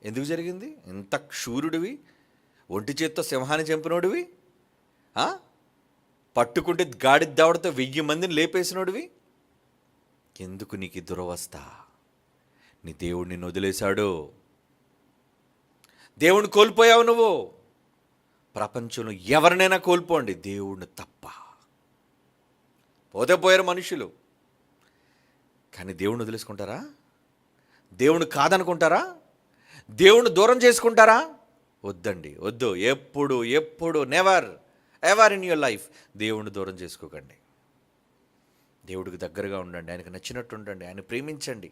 ఎందుకు జరిగింది? ఇంత క్షూరుడివి, ఒంటి చేత్తో సింహాన్ని చంపినోడివి, పట్టుకుంటే గాడి దావడితో 1000 మందిని లేపేసినోడివి, ఎందుకు నీకు ఈ దురవస్థ? నీ దేవుడు నిన్ను వదిలేశాడు. దేవుణ్ణి కోల్పోయావు నువ్వు. ప్రపంచంలో ఎవరినైనా కోల్పోండి, దేవుణ్ణి తప్ప. పోతే పోయారు మనుషులు, కానీ దేవుణ్ణి వదిలేసుకుంటారా? దేవుణ్ణి కాదనుకుంటారా? దేవుణ్ణి దూరం చేసుకుంటారా? వద్దండి, వద్దు. ఎప్పుడు never ever in your life దేవుణ్ణి దూరం చేసుకోకండి. దేవుడికి దగ్గరగా ఉండండి, ఆయనకు నచ్చినట్టు ఉండండి, ఆయన ప్రేమించండి,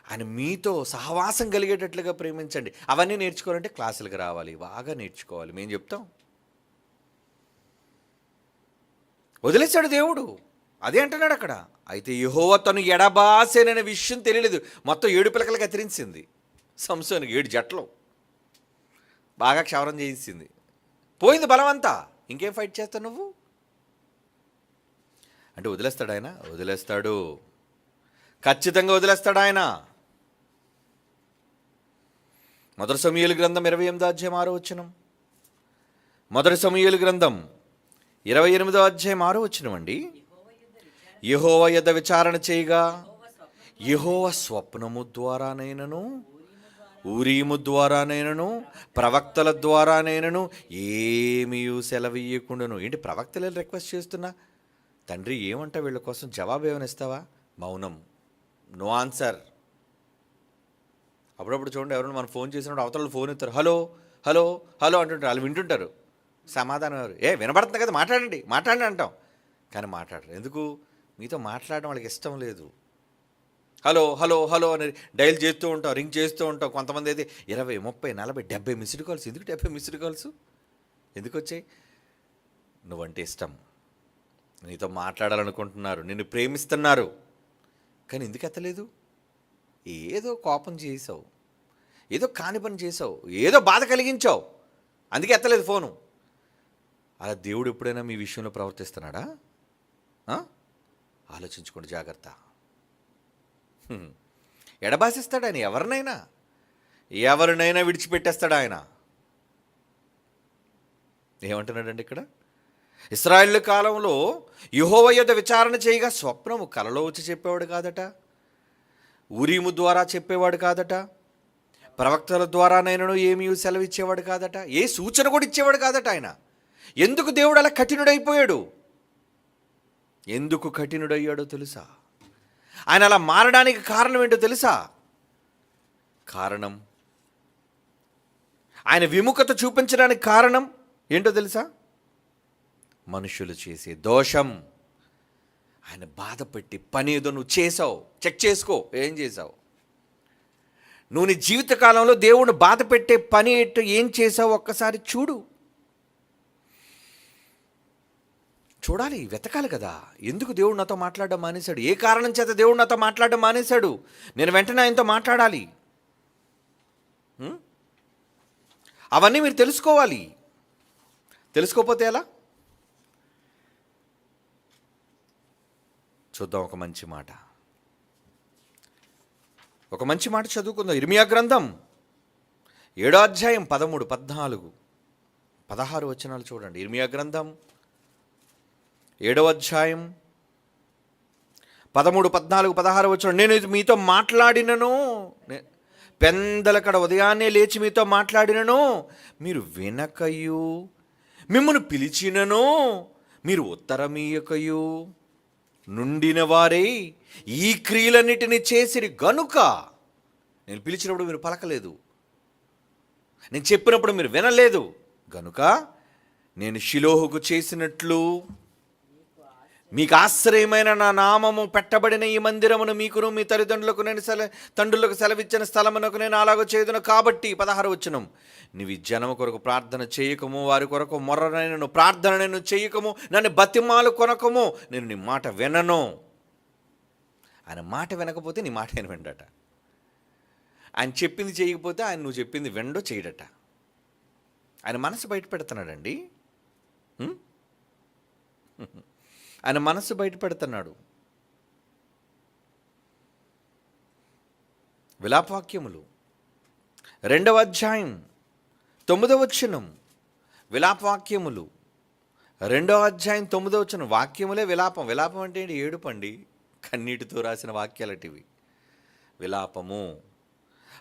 ఆయన మీతో సహవాసం కలిగేటట్లుగా ప్రేమించండి. అవన్నీ నేర్చుకోవాలంటే క్లాసులకు రావాలి, బాగా నేర్చుకోవాలి. మేము చెప్తాం. వదిలేశాడు దేవుడు, అదే అంటున్నాడు అక్కడ. అయితే యెహోవా తను ఎడబాసేననే విషయం తెలియలేదు. మొత్తం 7 పిలకలు కత్తిరించింది సంసోనికి, 7 జట్లు బాగా క్షవరం చేయించింది. పోయింది బలమంతా. ఇంకేం ఫైట్ చేస్తావు నువ్వు? అంటే వదిలేస్తాడు ఆయన, వదిలేస్తాడు, ఖచ్చితంగా వదిలేస్తాడు ఆయన. మొదటి సమూయేలు గ్రంథం 28:6. మొదటి సమూయేలు గ్రంథం 28:6 అండి. యెహోవా యొద్ద విచారణ చేయగా యెహోవా స్వప్నము ద్వారానైనను, ఊరీము ద్వారానైనను, ప్రవక్తల ద్వారానైనను ఏమీ సెలవీయకుండాను. ఏంటి ప్రవక్తలు రిక్వెస్ట్ చేస్తున్నా? తండ్రి ఏమంటా వీళ్ళ కోసం? జవాబు ఏమైనా ఇస్తావా? మౌనం, నో ఆన్సర్. అప్పుడప్పుడు చూడండి, ఎవరైనా మనం ఫోన్ చేసినప్పుడు అవతల ఫోన్ ఎత్తారు, హలో హలో హలో అంటుంటారు. వాళ్ళు వింటుంటారు, సమాధానం ఎవరు? వినబడుతుంది కదా, మాట్లాడండి అంటాం, కానీ మాట్లాడరు. ఎందుకు? మీతో మాట్లాడడం వాళ్ళకి ఇష్టం లేదు. హలో హలో హలో అని డైల్ చేస్తూ ఉంటాం, రింగ్ చేస్తూ ఉంటాం. కొంతమంది అయితే 20, 30, 40, 70 మిస్డ్ కాల్స్. ఎందుకు 70 మిస్డ్ కాల్స్ ఎందుకు వచ్చాయి? నువ్వంటే ఇష్టం, నీతో మాట్లాడాలనుకుంటున్నారు, నిన్ను ప్రేమిస్తున్నారు, కానీ ఎందుకు ఎత్తలేదు? ఏదో కోపం చేసావు, ఏదో కాని పని చేసావు, ఏదో బాధ కలిగించావు, అందుకే ఎత్తలేదు ఫోను. అలా దేవుడు ఎప్పుడైనా మీ విషయంలో ప్రవర్తిస్తున్నాడా? ఆలోచించుకోండి జాగ్రత్త. ఎడబాసిస్తాడు ఆయన ఎవరినైనా విడిచిపెట్టేస్తాడు ఆయన. ఏమంటున్నాడండి ఇక్కడ? ఇశ్రాయేలు కాలంలో యెహోవా యొద్ద విచారణ చేయగా స్వప్నము కలలో వచ్చి చెప్పేవాడు కాదట, ఊరీము ద్వారా చెప్పేవాడు కాదట, ప్రవక్తల ద్వారానైనా ఏమీ సెలవిచ్చేవాడు కాదట, ఏ సూచన కూడా ఇచ్చేవాడు కాదట ఆయన. ఎందుకు దేవుడు అలా కఠినుడైపోయాడు? ఎందుకు కఠినుడయ్యాడో తెలుసా? ఆయన అలా మారడానికి కారణం ఏంటో తెలుసా? కారణం, ఆయన విముఖత చూపించడానికి కారణం ఏంటో తెలుసా? మనుషులు చేసే దోషం. ఆయన బాధపెట్టి పని ఏదో నువ్వు చేసావు, చెక్ చేసుకో, ఏం చేసావు? నువ్వు నీ జీవితకాలంలో దేవుడిని బాధ పెట్టే పని ఏంటో ఏం చేసావు ఒక్కసారి చూడాలి, వెతకాలి కదా. ఎందుకు దేవుడు నాతో మాట్లాడడం మానేశాడు? ఏ కారణం చేత దేవుడు నాతో మాట్లాడడం మానేశాడు? నేను వెంటనే ఆయనతో మాట్లాడాలి. అవన్నీ మీరు తెలుసుకోవాలి. తెలుసుకోకపోతే ఎలా? చూద్దాం ఒక మంచి మాట చదువుకుందాం. ఇర్మియా గ్రంథం 7వ అధ్యాయం 13, 14, 16 వచనాలు చూడండి. ఇర్మియా గ్రంథం 7వ అధ్యాయం 13, 14, 16 వచనం. నేను మీతో మాట్లాడినను, పెందలకడ ఉదయాన్నే లేచి మీతో మాట్లాడినను, మీరు వినకయు, మిమ్మల్ని పిలిచినను మీరు ఉత్తరమీయకయు నుండిన వారే ఈ క్రియలన్నిటిని చేసిరి గనుక. నేను పిలిచినప్పుడు మీరు పలకలేదు, నేను చెప్పినప్పుడు మీరు వినలేదు గనుక నేను షిలోహుకు చేసినట్లు మీకు ఆశ్రయమైన నా నామము పెట్టబడిన ఈ మందిరమును మీకును మీ తల్లిదండ్రులకు నేను తండ్రులకు సెలవిచ్చిన స్థలమునకు నేను అలాగో చేదును కాబట్టి. 16 వచనం. నీవు జనము కొరకు ప్రార్థన చేయకము, వారి కొరకు మొర్రనైనను ప్రార్థనను చేయకము, నన్ను బతిమాలు కొనకము, నేను నీ మాట వినను. ఆయన మాట వినకపోతే నీ మాట ఆయన వినడట. ఆయన చెప్పింది చేయకపోతే ఆయన నువ్వు చెప్పింది వినడో చేయడట. ఆయన మనసు బయట పెడుతున్నాడండి. ఆయన మనసు బయట పెడుతున్నాడు. విలాపవాక్యములు 2వ అధ్యాయం 9వ వచనం. విలాపవాక్యములు 2వ అధ్యాయం 9వ వచనం. వాక్యములే విలాపం. విలాపం అంటే ఏంటి? ఏడుపండి. కన్నీటితో రాసిన వాక్యాలటివి. విలాపము.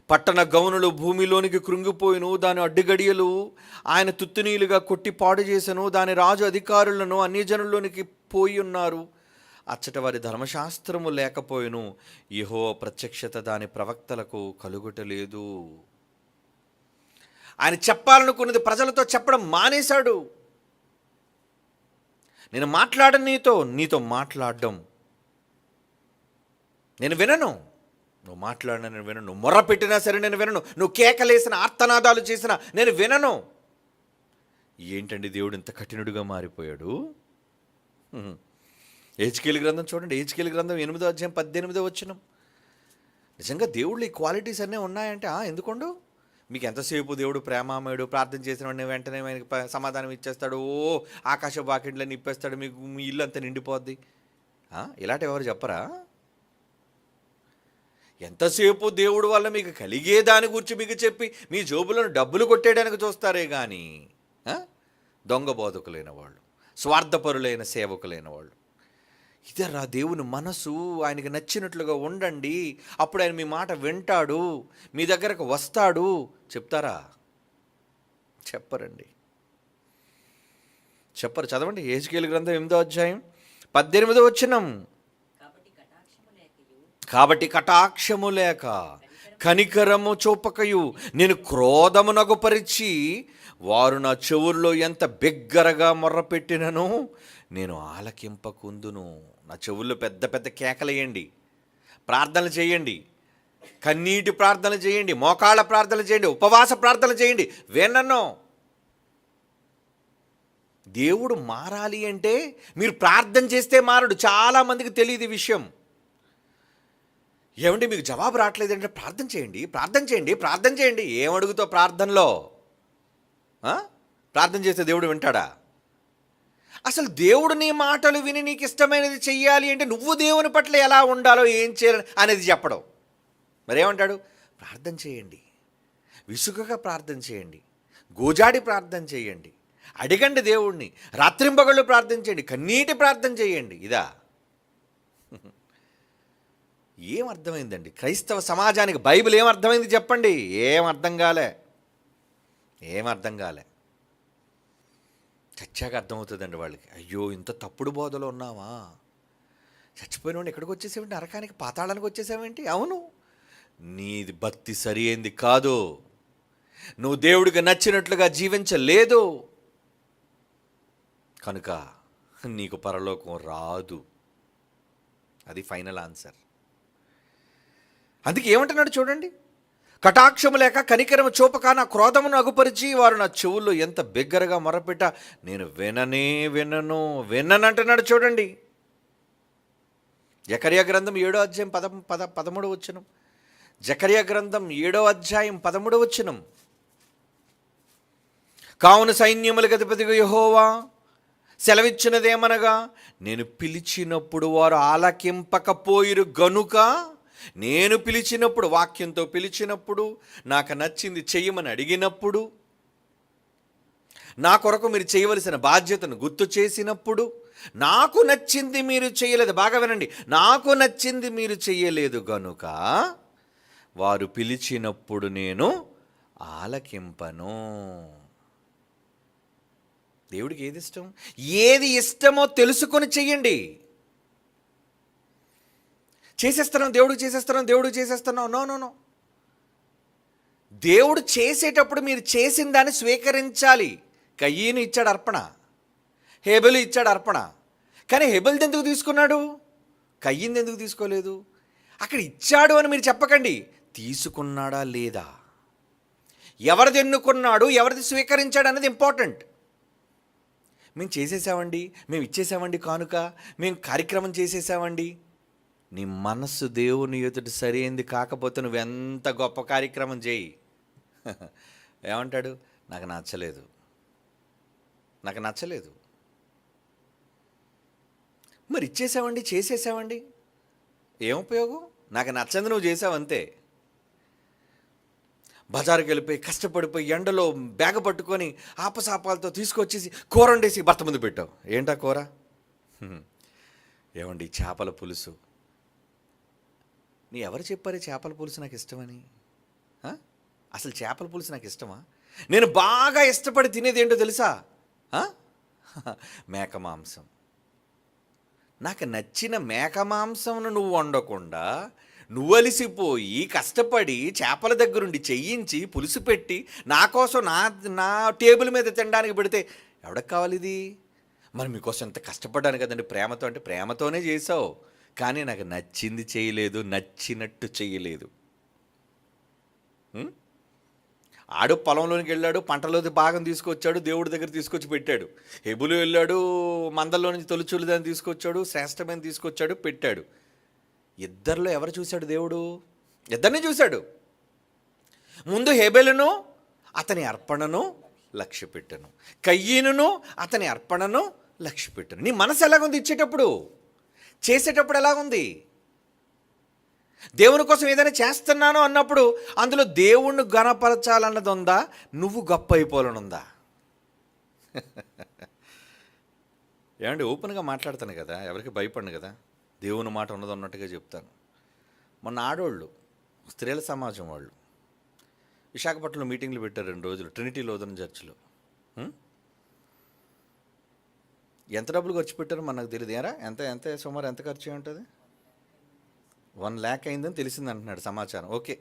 పట్టణ గౌనులు భూమిలోనికి కృంగిపోయిను, దాని అడ్డుగడియలు ఆయన తుత్తునీలుగా కొట్టి పాడు చేసెను, దాని రాజు అధికారులను అన్యజనుల్లోనికి పోయి ఉన్నారు, అచ్చట వారి ధర్మశాస్త్రము లేకపోయిను, యెహోవా ప్రత్యక్షత దాని ప్రవక్తలకు కలుగుటలేదు. ఆయన చెప్పాలనుకున్నది ప్రజలతో చెప్పడం మానేశాడు. నేను మాట్లాడను, నీతో మాట్లాడడం నేను వినను. నువ్వు మాట్లాడినా నేను వినను, నువ్వు మొర్ర పెట్టినా సరే నేను వినను, నువ్వు కేకలేసిన ఆర్తనాదాలు చేసినా నేను వినను. ఏంటండి దేవుడు ఇంత కఠినుడిగా మారిపోయాడు? హెచ్కేలు గ్రంథం చూడండి. హెచ్కేలు గ్రంథం 8వ అధ్యాయం 18వ వచనం. నిజంగా దేవుళ్ళు ఈ క్వాలిటీస్ అన్నీ ఉన్నాయంటే ఎందుకుండు? మీకు ఎంతసేపు దేవుడు ప్రేమామయుడు, ప్రార్థన చేసిన వాడిని వెంటనే ఆయనకి సమాధానం ఇచ్చేస్తాడు, ఆకాశ బాకిండ్లని ఇప్పేస్తాడు, మీకు మీ ఇల్లు అంతా నిండిపోద్ది. ఇలాంటివి ఎవరు చెప్పరా? ఎంతసేపు దేవుడు వల్ల మీకు కలిగే దాని గురించి మీకు చెప్పి మీ జోబులను డబ్బులు కొట్టేయడానికి చూస్తారే కానీ దొంగ బోధకులైన వాళ్ళు, స్వార్థపరులైన సేవకులైన వాళ్ళు. ఇదరా దేవుని మనసు. ఆయనకి నచ్చినట్లుగా ఉండండి, అప్పుడు ఆయన మీ మాట వింటాడు, మీ దగ్గరకు వస్తాడు. చెప్తారా? చెప్పరండి, చెప్పరు. చదవండి హెజ్కేలు గ్రంథం 8వ అధ్యాయం 18వ వచనం. కాబట్టి కటాక్షము లేక కనికరము చూపకయు నేను క్రోధమునకు పరిచి వారు నా చెవుల్లో ఎంత బిగ్గరగా మొర్రపెట్టినను నేను ఆలకింపకుందును. నా చెవుల్లో పెద్ద పెద్ద కేకలేయండి, ప్రార్థనలు చేయండి, కన్నీటి ప్రార్థనలు చేయండి, మోకాళ్ళ ప్రార్థనలు చేయండి, ఉపవాస ప్రార్థనలు చేయండి, వినను. దేవుడు మారాలి అంటే మీరు ప్రార్థన చేస్తే మారడు. చాలామందికి తెలియదు ఈ విషయం. ఏమంటే మీకు జవాబు రావట్లేదంటే ప్రార్థన చేయండి, ప్రార్థన చేయండి, ప్రార్థన చేయండి. ఏమడుగుతావు ప్రార్థనలో? ప్రార్థన చేస్తే దేవుడు వింటాడా? అసలు దేవుడు నీ మాటలు విని నీకు ఇష్టమైనది చెయ్యాలి అంటే నువ్వు దేవుని పట్ల ఎలా ఉండాలో, ఏం చేయాలి అనేది చెప్పడం. మరేమంటాడు? ప్రార్థన చేయండి, విసుగగా ప్రార్థన చేయండి, గోజాడి ప్రార్థన చేయండి, అడగండి దేవుణ్ణి, రాత్రింబగళ్ళు ప్రార్థన చేయండి, కన్నీటి ప్రార్థన చేయండి. ఇదా? ఏం అర్థమైందండి క్రైస్తవ సమాజానికి? బైబిల్ ఏమర్థమైంది చెప్పండి? ఏం అర్థం కాలే. చచ్చాక అర్థమవుతుందండి వాళ్ళకి. అయ్యో, ఇంత తప్పుడు బోధలో ఉన్నావా? చచ్చిపోయిన వాడిని ఎక్కడికి వచ్చేసావేంటి? నరకానికి, పాతాళానికి వచ్చేసావేంటి? అవును, నీది భక్తి సరి అయింది కాదు. నువ్వు దేవుడికి నచ్చినట్లుగా జీవించలేదు కనుక నీకు పరలోకం రాదు. అది ఫైనల్ ఆన్సర్. అందుకే ఏమంటున్నాడు చూడండి, కటాక్షము లేక కనికరము చూపక నా క్రోధమును అగుపరిచి వారు నా చెవుల్లో ఎంత బిగ్గరగా మొరపెట్ట నేను విననంటున్నాడు చూడండి. జకర్యా గ్రంథం 7వ అధ్యాయం 13వ వచనం. జకర్యా గ్రంథం 7వ అధ్యాయం 13వ వచనం. కావున సైన్యములకు అధిపతిగా యెహోవా సెలవిచ్చినదేమనగా, నేను పిలిచినప్పుడు వారు ఆలకింపకపోయిరు గనుక, నేను పిలిచినప్పుడు, వాక్యంతో పిలిచినప్పుడు, నాకు నచ్చింది చెయ్యమని అడిగినప్పుడు, నా కొరకు మీరు చేయవలసిన బాధ్యతను గుర్తు చేసినప్పుడు, నాకు నచ్చింది మీరు చేయలేదు. బాగా వినండి, నాకు నచ్చింది మీరు చేయలేదు గనుక వారు పిలిచినప్పుడు నేను ఆలకింపను. దేవుడికి ఏది ఇష్టం? ఏది ఇష్టమో తెలుసుకొని చెయ్యండి. దేవుడికి చేసేస్తున్నాం. నో. దేవుడు చేసేటప్పుడు మీరు చేసిన దాన్ని స్వీకరించాలి. కయ్యను ఇచ్చాడు అర్పణ, హేబెలు ఇచ్చాడు అర్పణ. కానీ హేబెల్ది ఎందుకు తీసుకున్నాడు? కయ్యింది ఎందుకు తీసుకోలేదు? అక్కడ ఇచ్చాడు అని మీరు చెప్పకండి, తీసుకున్నాడా లేదా, ఎవరిది ఎన్నుకున్నాడు, ఎవరిది స్వీకరించాడు అనేది ఇంపార్టెంట్. మేము చేసేసామండి, మేము ఇచ్చేసామండి కానుక, మేము కార్యక్రమం చేసేసామండి. నీ మనస్సు దేవుని ఎదుట సరైంది కాకపోతే నువ్వెంత గొప్ప కార్యక్రమం చేయి, ఏమంటాడు? నాకు నచ్చలేదు. మరి ఇచ్చేసామండి, చేసేసామండి, ఏం ఉపయోగం? నాకు నచ్చంది నువ్వు చేసావంతే. బజారుకి వెళ్ళిపోయి కష్టపడిపోయి ఎండలో బ్యాగ పట్టుకొని ఆపసాపాలతో తీసుకొచ్చేసి కూర వండేసి భర్త ముందు పెట్టావు. ఏంటా కూర? ఏమండి, చేపల పులుసు. నీ ఎవరు చెప్పారు చేపల పులుసు నాకు ఇష్టమని? అసలు చేపల పులుసు నాకు ఇష్టమా? నేను బాగా ఇష్టపడి తినేది ఏంటో తెలుసా? మేక మాంసం. నాకు నచ్చిన మేక మాంసంను నువ్వు వండకుండా, నువ్వు అలిసిపోయి కష్టపడి చేపల దగ్గరుండి చెయ్యించి పులుసు పెట్టి నా కోసం నా టేబుల్ మీద తినడానికి పెడితే ఎవరికి కావాలి ఇది? మరి మీకోసం ఎంత కష్టపడ్డాను కదండి ప్రేమతో. అంటే ప్రేమతోనే చేసావు, కానీ నాకు నచ్చింది చేయలేదు, నచ్చినట్టు చేయలేదు. ఆడు పొలంలోనికి వెళ్ళాడు, పంటలోది భాగం తీసుకొచ్చాడు, దేవుడి దగ్గర తీసుకొచ్చి పెట్టాడు. హెబులు వెళ్ళాడు, మందల్లో నుంచి తొలిచూలు దాన్ని తీసుకొచ్చాడు, శ్రేష్టమైన తీసుకొచ్చాడు, పెట్టాడు. ఇద్దరిలో ఎవరు చూశాడు దేవుడు? ఇద్దరిని చూశాడు. ముందు హేబెలును అతని అర్పణను లక్ష్యపెట్టను, కయ్యీనును అతని అర్పణను లక్ష్యపెట్టను. నీ మనసు ఎలాగుంది? ఇచ్చేటప్పుడు, చేసేటప్పుడు ఎలాగుంది? దేవుని కోసం ఏదైనా చేస్తున్నాను అన్నప్పుడు అందులో దేవుణ్ణి గణపరచాలన్నది ఉందా, నువ్వు గొప్ప అయిపోవాలనుందా? ఏమంటే ఓపెన్గా మాట్లాడతాను కదా, ఎవరికి భయపడను కదా, దేవుని మాట ఉన్నది ఉన్నట్టుగా చెప్తాను. మొన్న ఆడోళ్ళు, స్త్రీల సమాజం వాళ్ళు విశాఖపట్నంలో మీటింగ్లు పెట్టారు 2 రోజులు, ట్రినిటీ లోదన్ చర్చిలో. ఎంత డబ్బులు ఖర్చు పెట్టారో మనకు తెలియదు. ఏరా ఎంత సుమారు ఎంత ఖర్చు ఉంటుంది? 1 lakh అయిందని తెలిసింది అంటున్నాడు సమాచారం. ఓకే,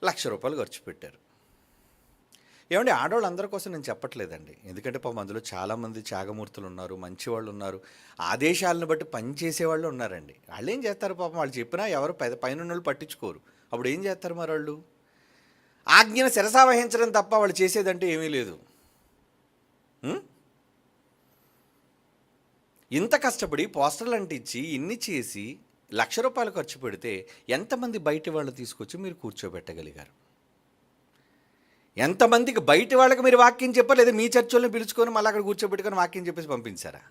₹1,00,000 ఖర్చు పెట్టారు. ఏమండి, ఆడవాళ్ళు అందరి కోసం నేను చెప్పట్లేదండి, ఎందుకంటే పాపం అందులో చాలామంది త్యాగమూర్తులు ఉన్నారు, మంచివాళ్ళు ఉన్నారు, ఆదేశాలను బట్టి పనిచేసేవాళ్ళు ఉన్నారండి. వాళ్ళు ఏం చేస్తారు పాపం, వాళ్ళు చెప్పినా ఎవరు పైన వాళ్ళు పట్టించుకోరు. అప్పుడు ఏం చేస్తారు మరి వాళ్ళు? ఆజ్ఞను శిరసావహించడం తప్ప వాళ్ళు చేసేదంటే ఏమీ లేదు. ఇంత కష్టపడి పోస్టర్లు అంటించి ఇన్ని చేసి ₹1,00,000 ఖర్చు పెడితే ఎంతమంది బయటి వాళ్ళు తీసుకొచ్చి మీరు కూర్చోబెట్టగలిగారు? ఎంతమందికి బయటి వాళ్ళకి మీరు వాక్యం చెప్పారు, లేదా మీ చర్చలను పిలుచుకొని మళ్ళీ అక్కడ కూర్చోబెట్టుకొని వాక్యం చెప్పేసి పంపించారా?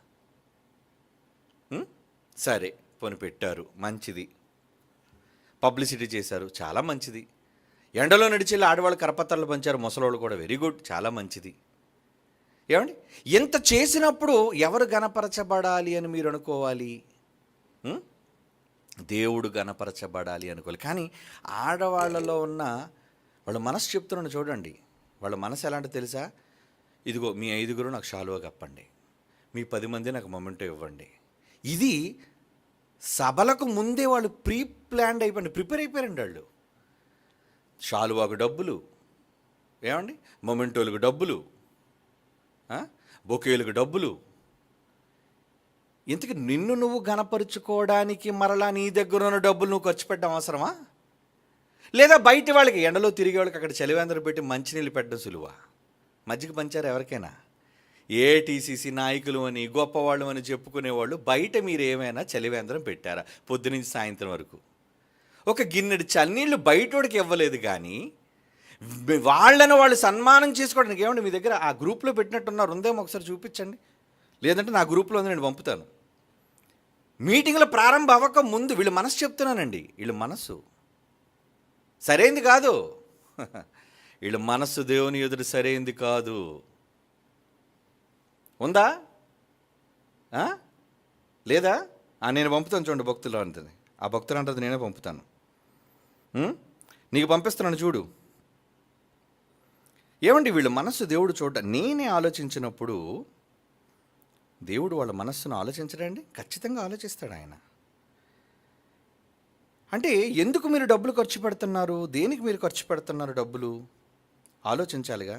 సరే, పోనీ పెట్టారు, మంచిది. పబ్లిసిటీ చేశారు, చాలా మంచిది. ఎండలో నడిచి ఆడవాళ్ళు కరపత్రాలు పంచారు, ముసలోళ్ళు కూడా, వెరీ గుడ్, చాలా మంచిది. ఏమండి, ఎంత చేసినప్పుడు ఎవరు గణపరచబడాలి అని మీరు అనుకోవాలి? దేవుడు గణపరచబడాలి అనుకోవాలి. కానీ ఆడవాళ్ళలో ఉన్న వాళ్ళ మనసు చెప్తున్నాను చూడండి. వాళ్ళ మనసు ఎలాంటి తెలుసా? ఇదిగో మీ 5 నాకు షాలువా కప్పండి, మీ 10 మంది నాకు మొమెంటో ఇవ్వండి. ఇది సభలకు ముందే వాళ్ళు ప్లాన్డ్ అయిపోయింది, ప్రిపేర్ అయిపోయారండి వాళ్ళు. షాలువాకు డబ్బులు, ఏమండి, మొమెంటోలకు డబ్బులు, బొకేలకు డబ్బులు. ఇంతకు నిన్ను నువ్వు గణపరుచుకోవడానికి మరలా నీ దగ్గర ఉన్న డబ్బులు నువ్వు ఖర్చు పెట్టడం అవసరమా? లేదా బయట వాళ్ళకి, ఎండలో తిరిగే వాళ్ళకి అక్కడ చలివేంద్రం పెట్టి మంచినీళ్ళు పెట్టడం సులువా? మజ్జిగ పంచారు ఎవరికైనా? ఏటీసీసీ నాయకులు అని, గొప్పవాళ్ళు అని చెప్పుకునేవాళ్ళు బయట మీరు ఏమైనా చలివేంద్రం పెట్టారా పొద్దునుంచి సాయంత్రం వరకు? ఒక గిన్నెడు చన్నీళ్ళు బయటోడికి ఇవ్వలేదు, కానీ వాళ్ళని వాళ్ళు సన్మానం చేసుకోవడానికి ఏమండి మీ దగ్గర ఆ గ్రూప్లో పెట్టినట్టున్నారు, ఉందేమో ఒకసారి చూపించండి. లేదంటే నా గ్రూప్లో ఉంది, నేను పంపుతాను. మీటింగ్ల ప్రారంభం అవ్వక ముందు వీళ్ళ మనసు చెప్తున్నానండి, వీళ్ళ మనసు సరైంది కాదు. వీళ్ళ మనస్సు దేవుని ఎదురు సరైంది కాదు. ఉందా? లేదా? నేను పంపుతాను చూడండి, భక్తులు అంటుంది, ఆ భక్తులు అంటుంది నేనే పంపుతాను, నీకు పంపిస్తున్నాను చూడు. ఏమండి, వీళ్ళ మనస్సు దేవుడు నేనే ఆలోచించినప్పుడు దేవుడు వాళ్ళ మనస్సును ఆలోచించడండి, ఖచ్చితంగా ఆలోచిస్తాడు ఆయన. అంటే ఎందుకు మీరు డబ్బులు ఖర్చు పెడుతున్నారు, దేనికి మీరు ఖర్చు పెడుతున్నారు డబ్బులు ఆలోచించాలిగా.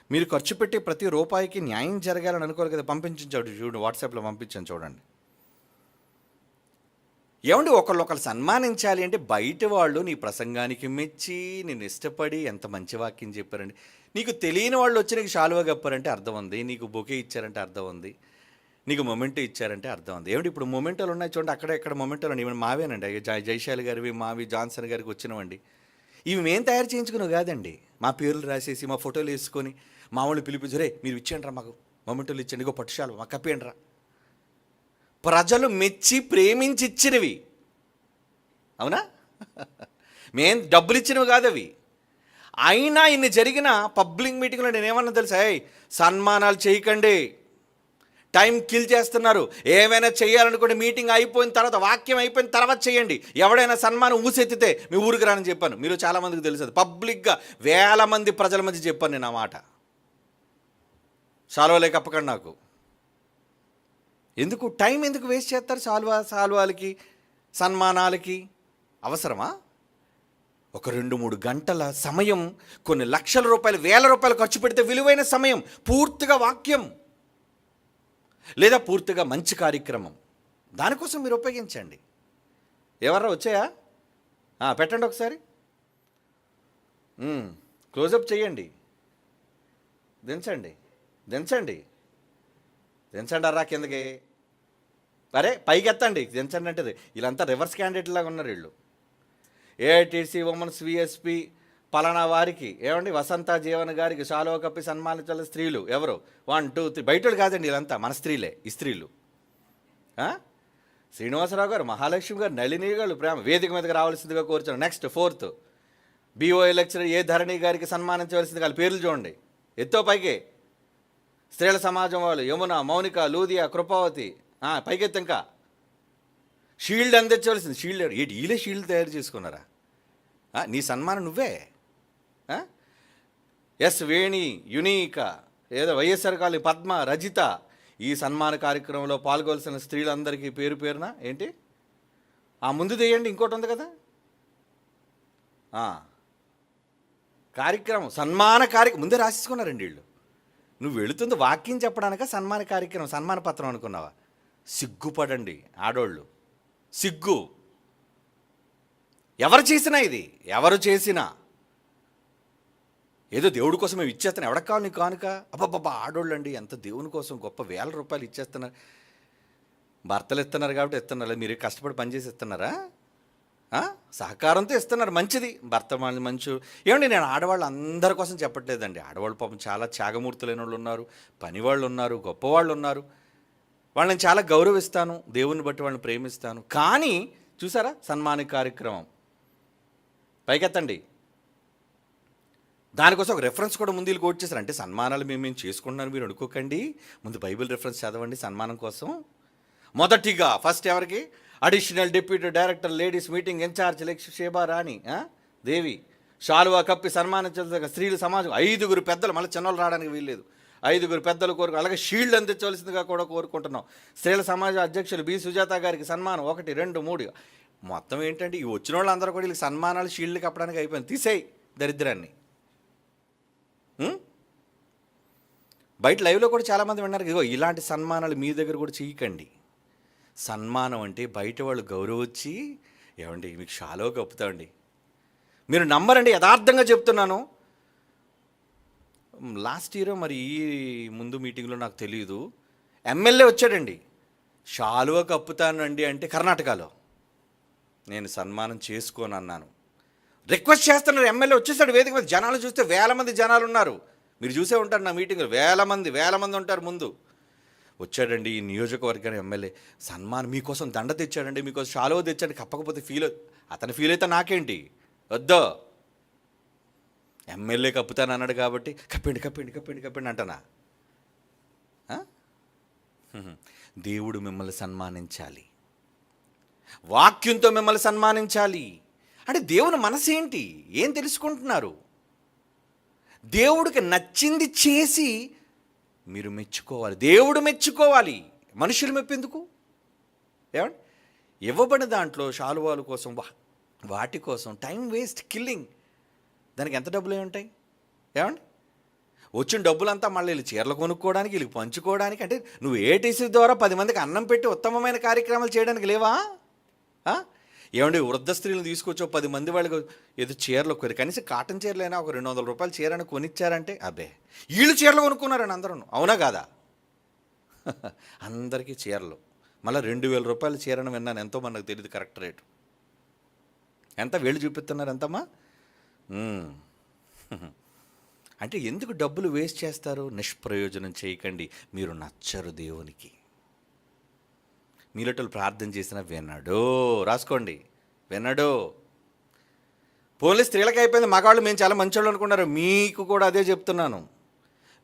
మీరు ఖర్చు పెట్టే ప్రతి రూపాయికి న్యాయం జరగాలని అనుకోవాలి కదా. పంపించాడు చూడు, వాట్సాప్లో పంపించాను చూడండి. ఏమండి, ఒకళ్ళు సన్మానించాలి అంటే బయట వాళ్ళు నీ ప్రసంగానికి మెచ్చి నేను ఇష్టపడి ఎంత మంచి వాక్యం చెప్పారండి. నీకు తెలియని వాళ్ళు వచ్చి నీకు షాలువా కప్పారంటే అర్థం ఉంది, నీకు బొకే ఇచ్చారంటే అర్థం ఉంది, నీకు మొమెంటో ఇచ్చారంటే అర్థం ఉంది. ఏమంటే ఇప్పుడు మొమెంటోలు ఉన్నాయి చూడండి, అక్కడ మొమెంటోలు అండి, ఇవి మావేనండి, జైశాలి గారివి, మావి జాన్సన్ గారికి వచ్చినవండి. ఇవి మేము తయారు చేయించుకున్నావు కాదండి, మా పేర్లు రాసేసి మా ఫోటోలు వేసుకొని మా వాళ్ళు పిలిపించి, రే మీరు ఇచ్చేయండి, మాకు మొమెంటోలు ఇచ్చండి, ఇంకో పట్టుశాలు మాకు కప్పేయండి. ప్రజలు మెచ్చి ప్రేమించి ఇచ్చినవి, అవునా? మేం డబ్బులు ఇచ్చినవి కాదు అవి. అయినా ఇన్ని జరిగిన పబ్లిక్ మీటింగ్లో నేనేమన్నా తెలుసా, సన్మానాలు చేయకండి, టైం కిల్ చేస్తున్నారు, ఏమైనా చేయాలనుకుంటే మీటింగ్ అయిపోయిన తర్వాత, వాక్యం అయిపోయిన తర్వాత చేయండి, ఎవడైనా సన్మానం ఊసెత్తితే మీ ఊరికి రానని చెప్పాను. మీరు చాలామందికి తెలుసు, అది పబ్లిక్గా 1000 మంది ప్రజల మధ్య చెప్పాను నేను ఆ మాట. సాల్వాలే కప్పకండి నాకు. ఎందుకు టైం ఎందుకు వేస్ట్ చేస్తారు? సాల్వాలకి సన్మానాలకి అవసరమా? ఒక 2-3 గంటల సమయం, కొన్ని లక్షల రూపాయలు, ₹1,000 ఖర్చు పెడితే విలువైన సమయం, పూర్తిగా వాక్యం లేదా పూర్తిగా మంచి కార్యక్రమం, దానికోసం మీరు ఉపయోగించండి. ఎవరా వచ్చాయా? పెట్టండి ఒకసారి, క్లోజప్ చేయండి, దించండి అర్రా కిందకి, అరే పైకి ఎత్తండి, దించండి అంటే. వీళ్ళంతా రివర్స్ క్యాండిడేట్ లాగా ఉన్నారు వీళ్ళు. ఏఐటీసీ ఉమెన్స్ విఎస్పి పలానా వారికి, ఏమండి వసంత జీవన్ గారికి షాలువా కప్పి సన్మానించాలి స్త్రీలు ఎవరు? 1, 2, 3 బయటోళ్ళు కాదండి, వీళ్ళంతా మన స్త్రీలే. ఈ స్త్రీలు శ్రీనివాసరావు గారు, మహాలక్ష్మి గారు, నళిని గారు ప్రేమ వేదిక మీదకి రావాల్సిందిగా కోరుచున్నాను. నెక్స్ట్ 4th BOA లెక్చరర్ ఏ ధరణి గారికి సన్మానించవలసింది, వాళ్ళ పేర్లు చూడండి, ఎత్తో పైకి. స్త్రీల సమాజం వాళ్ళు యమున, మౌనిక, లూదియా, కృపావతి, పైకెత్తి. ఇంకా షీల్డ్ అందించవలసింది, షీల్డ్ ఏంటి? వీళ్ళే షీల్డ్ తయారు చేసుకున్నారా? నీ సన్మానం నువ్వే. ఎస్ వేణి, యునీక, ఏదో వైఎస్ఆర్ కాలనీ పద్మ, రజిత, ఈ సన్మాన కార్యక్రమంలో పాల్గొవలసిన స్త్రీలందరికీ పేరు పేరున ఏంటి ముందు తీయండి. ఇంకోటి ఉంది కదా కార్యక్రమం, సన్మాన కార్యక్రమం ముందే రాసేసుకున్నారండి వీళ్ళు. నువ్వు వెళుతుంది వాక్యం చెప్పడానిక సన్మాన కార్యక్రమం, సన్మాన పత్రం అనుకున్నావా? సిగ్గుపడండి ఆడోళ్ళు, సిగ్గు. ఎవరు చేసినా ఇది, ఎవరు చేసినా ఏదో దేవుడి కోసం మేము ఇచ్చేస్తున్నాం, ఎవడకు కావాలి నీకు కానుక? అబ్బాబ్బా ఆడోళ్ళు అండి ఎంత దేవుని కోసం గొప్ప ₹1,000 ఇచ్చేస్తున్నారు. భర్తలు ఇస్తున్నారు కాబట్టి ఇస్తున్నారు, మీరు కష్టపడి పనిచేసి ఇస్తున్నారా? సహకారంతో ఇస్తున్నారు, మంచిది. భర్త మంచి ఏమండి, నేను ఆడవాళ్ళు అందరి కోసం చెప్పట్లేదండి. ఆడవాళ్ళు పాపం చాలా త్యాగమూర్తులైన వాళ్ళు ఉన్నారు, పనివాళ్ళు ఉన్నారు, గొప్పవాళ్ళు ఉన్నారు. వాళ్ళని చాలా గౌరవిస్తాను, దేవుని బట్టి వాళ్ళని ప్రేమిస్తాను. కానీ చూసారా, సన్మాన కార్యక్రమం పైకెత్తండి, దానికోసం ఒక రెఫరెన్స్ కూడా ముందు వీళ్ళు కోట్ చేశారు. అంటే సన్మానాలు మేము చేసుకుంటున్నాను మీరు అనుకోకండి, ముందు బైబిల్ రెఫరెన్స్ చదవండి సన్మానం కోసం. మొదటిగా ఫస్ట్ ఎవరికి? Additional deputy director ladies meeting incharge Sheba Rani Devi షాలువా కప్పి సన్మానించాల్సిన స్త్రీల సమాజం 5 పెద్దలు, మళ్ళీ చిన్నోళ్ళు రావడానికి వీల్లేదు, 5 పెద్దలు కోరుకు, అలాగే షీల్డ్ అందించవలసిందిగా కూడా కోరుకుంటున్నాం. స్త్రీల సమాజ అధ్యక్షులు బి సుజాత గారికి సన్మానం 1, 2, 3. మొత్తం ఏంటంటే ఈ వచ్చిన వాళ్ళందరూ కూడా వీళ్ళకి సన్మానాలు షీల్డ్ కప్పడానికి అయిపోయింది. తీసేయి దరిద్రాన్ని. బయట లైవ్లో కూడా చాలామంది విన్నారు, ఇగో ఇలాంటి సన్మానాలు మీ దగ్గర కూడా చేయకండి. సన్మానం అంటే బయట వాళ్ళు గౌరవించి, ఏమండి మీకు షాలో కప్పుతామండి, మీరు నమ్మరండి, యథార్థంగా చెప్తున్నాను. లాస్ట్ ఇయర్ మరి ఈ ముందు మీటింగ్లో నాకు తెలియదు, ఎమ్మెల్యే వచ్చాడండి, షాలువ కప్పుతానండి అంటే కర్ణాటకలో. నేను సన్మానం చేసుకోను అన్నాను. రిక్వెస్ట్ చేస్తున్నారు, ఎమ్మెల్యే వచ్చేసాడు వేదిక మీద. జనాలు చూస్తే 1000 మంది జనాలు ఉన్నారు, మీరు చూసే ఉంటారు నా మీటింగ్లో, 1000 మంది ఉంటారు ముందు. వచ్చాడండి ఈ నియోజకవర్గాన్ని ఎమ్మెల్యే, సన్మానం మీకోసం దండ తెచ్చాడండి, మీకోసం షాలువ తెచ్చాడు, కప్పకపోతే అతను ఫీల్ అయితే నాకేంటి, వద్దో. ఎమ్మెల్యే కప్పుతాను అన్నాడు కాబట్టి కప్పండి అంటనా? దేవుడు మిమ్మల్ని సన్మానించాలి, వాక్యంతో మిమ్మల్ని సన్మానించాలి. అంటే దేవుని మనసు ఏంటి, ఏం తెలుసుకుంటున్నారు? దేవుడికి నచ్చింది చేసి మీరు మెచ్చుకోవాలి, దేవుడు మెచ్చుకోవాలి, మనుషులు మెప్పెందుకు? ఏమండి, ఇవ్వబడిన దాంట్లో శాలువాల కోసం వాటి కోసం టైం వేస్ట్, కిల్లింగ్. దానికి ఎంత డబ్బులు ఉంటాయి? ఏమండి, వచ్చిన డబ్బులంతా మళ్ళీ వీళ్ళు చీరలు కొనుక్కోవడానికి, వీళ్ళకి పంచుకోవడానికి. అంటే నువ్వు ఏటీసీ ద్వారా 10 మందికి అన్నం పెట్టి ఉత్తమమైన కార్యక్రమాలు చేయడానికి లేవా? ఏమండి, వృద్ధ స్త్రీలను తీసుకొచ్చి 10 మంది వాళ్ళకి ఏదో చీరలు కనీసం కాటన్ చీరలైనా ఒక 200 రూపాయల చీరని కొనిచ్చారంటే, అబ్బే వీళ్ళు చీరలు కొనుక్కున్నారని అందరూ, అవునా కాదా? అందరికీ చీరలు, మళ్ళీ 2000 రూపాయల చీరను విన్నాను, ఎంతో మనకు తెలియదు కరెక్ట్ రేటు ఎంత. వీళ్ళు చూపిస్తున్నారు ఎంతమ్మా? అంటే ఎందుకు డబ్బులు వేస్ట్ చేస్తారు? నిష్ప్రయోజనం చేయకండి, మీరు నచ్చరు దేవునికి. మీలటలు ప్రార్థన చేసిన వినడు, రాసుకోండి, వినడు. పోలీస్ స్త్రీలకు అయిపోయింది, మగాళ్ళు మేము చాలా మంచోళ్ళు అనుకున్నారు. మీకు కూడా అదే చెప్తున్నాను,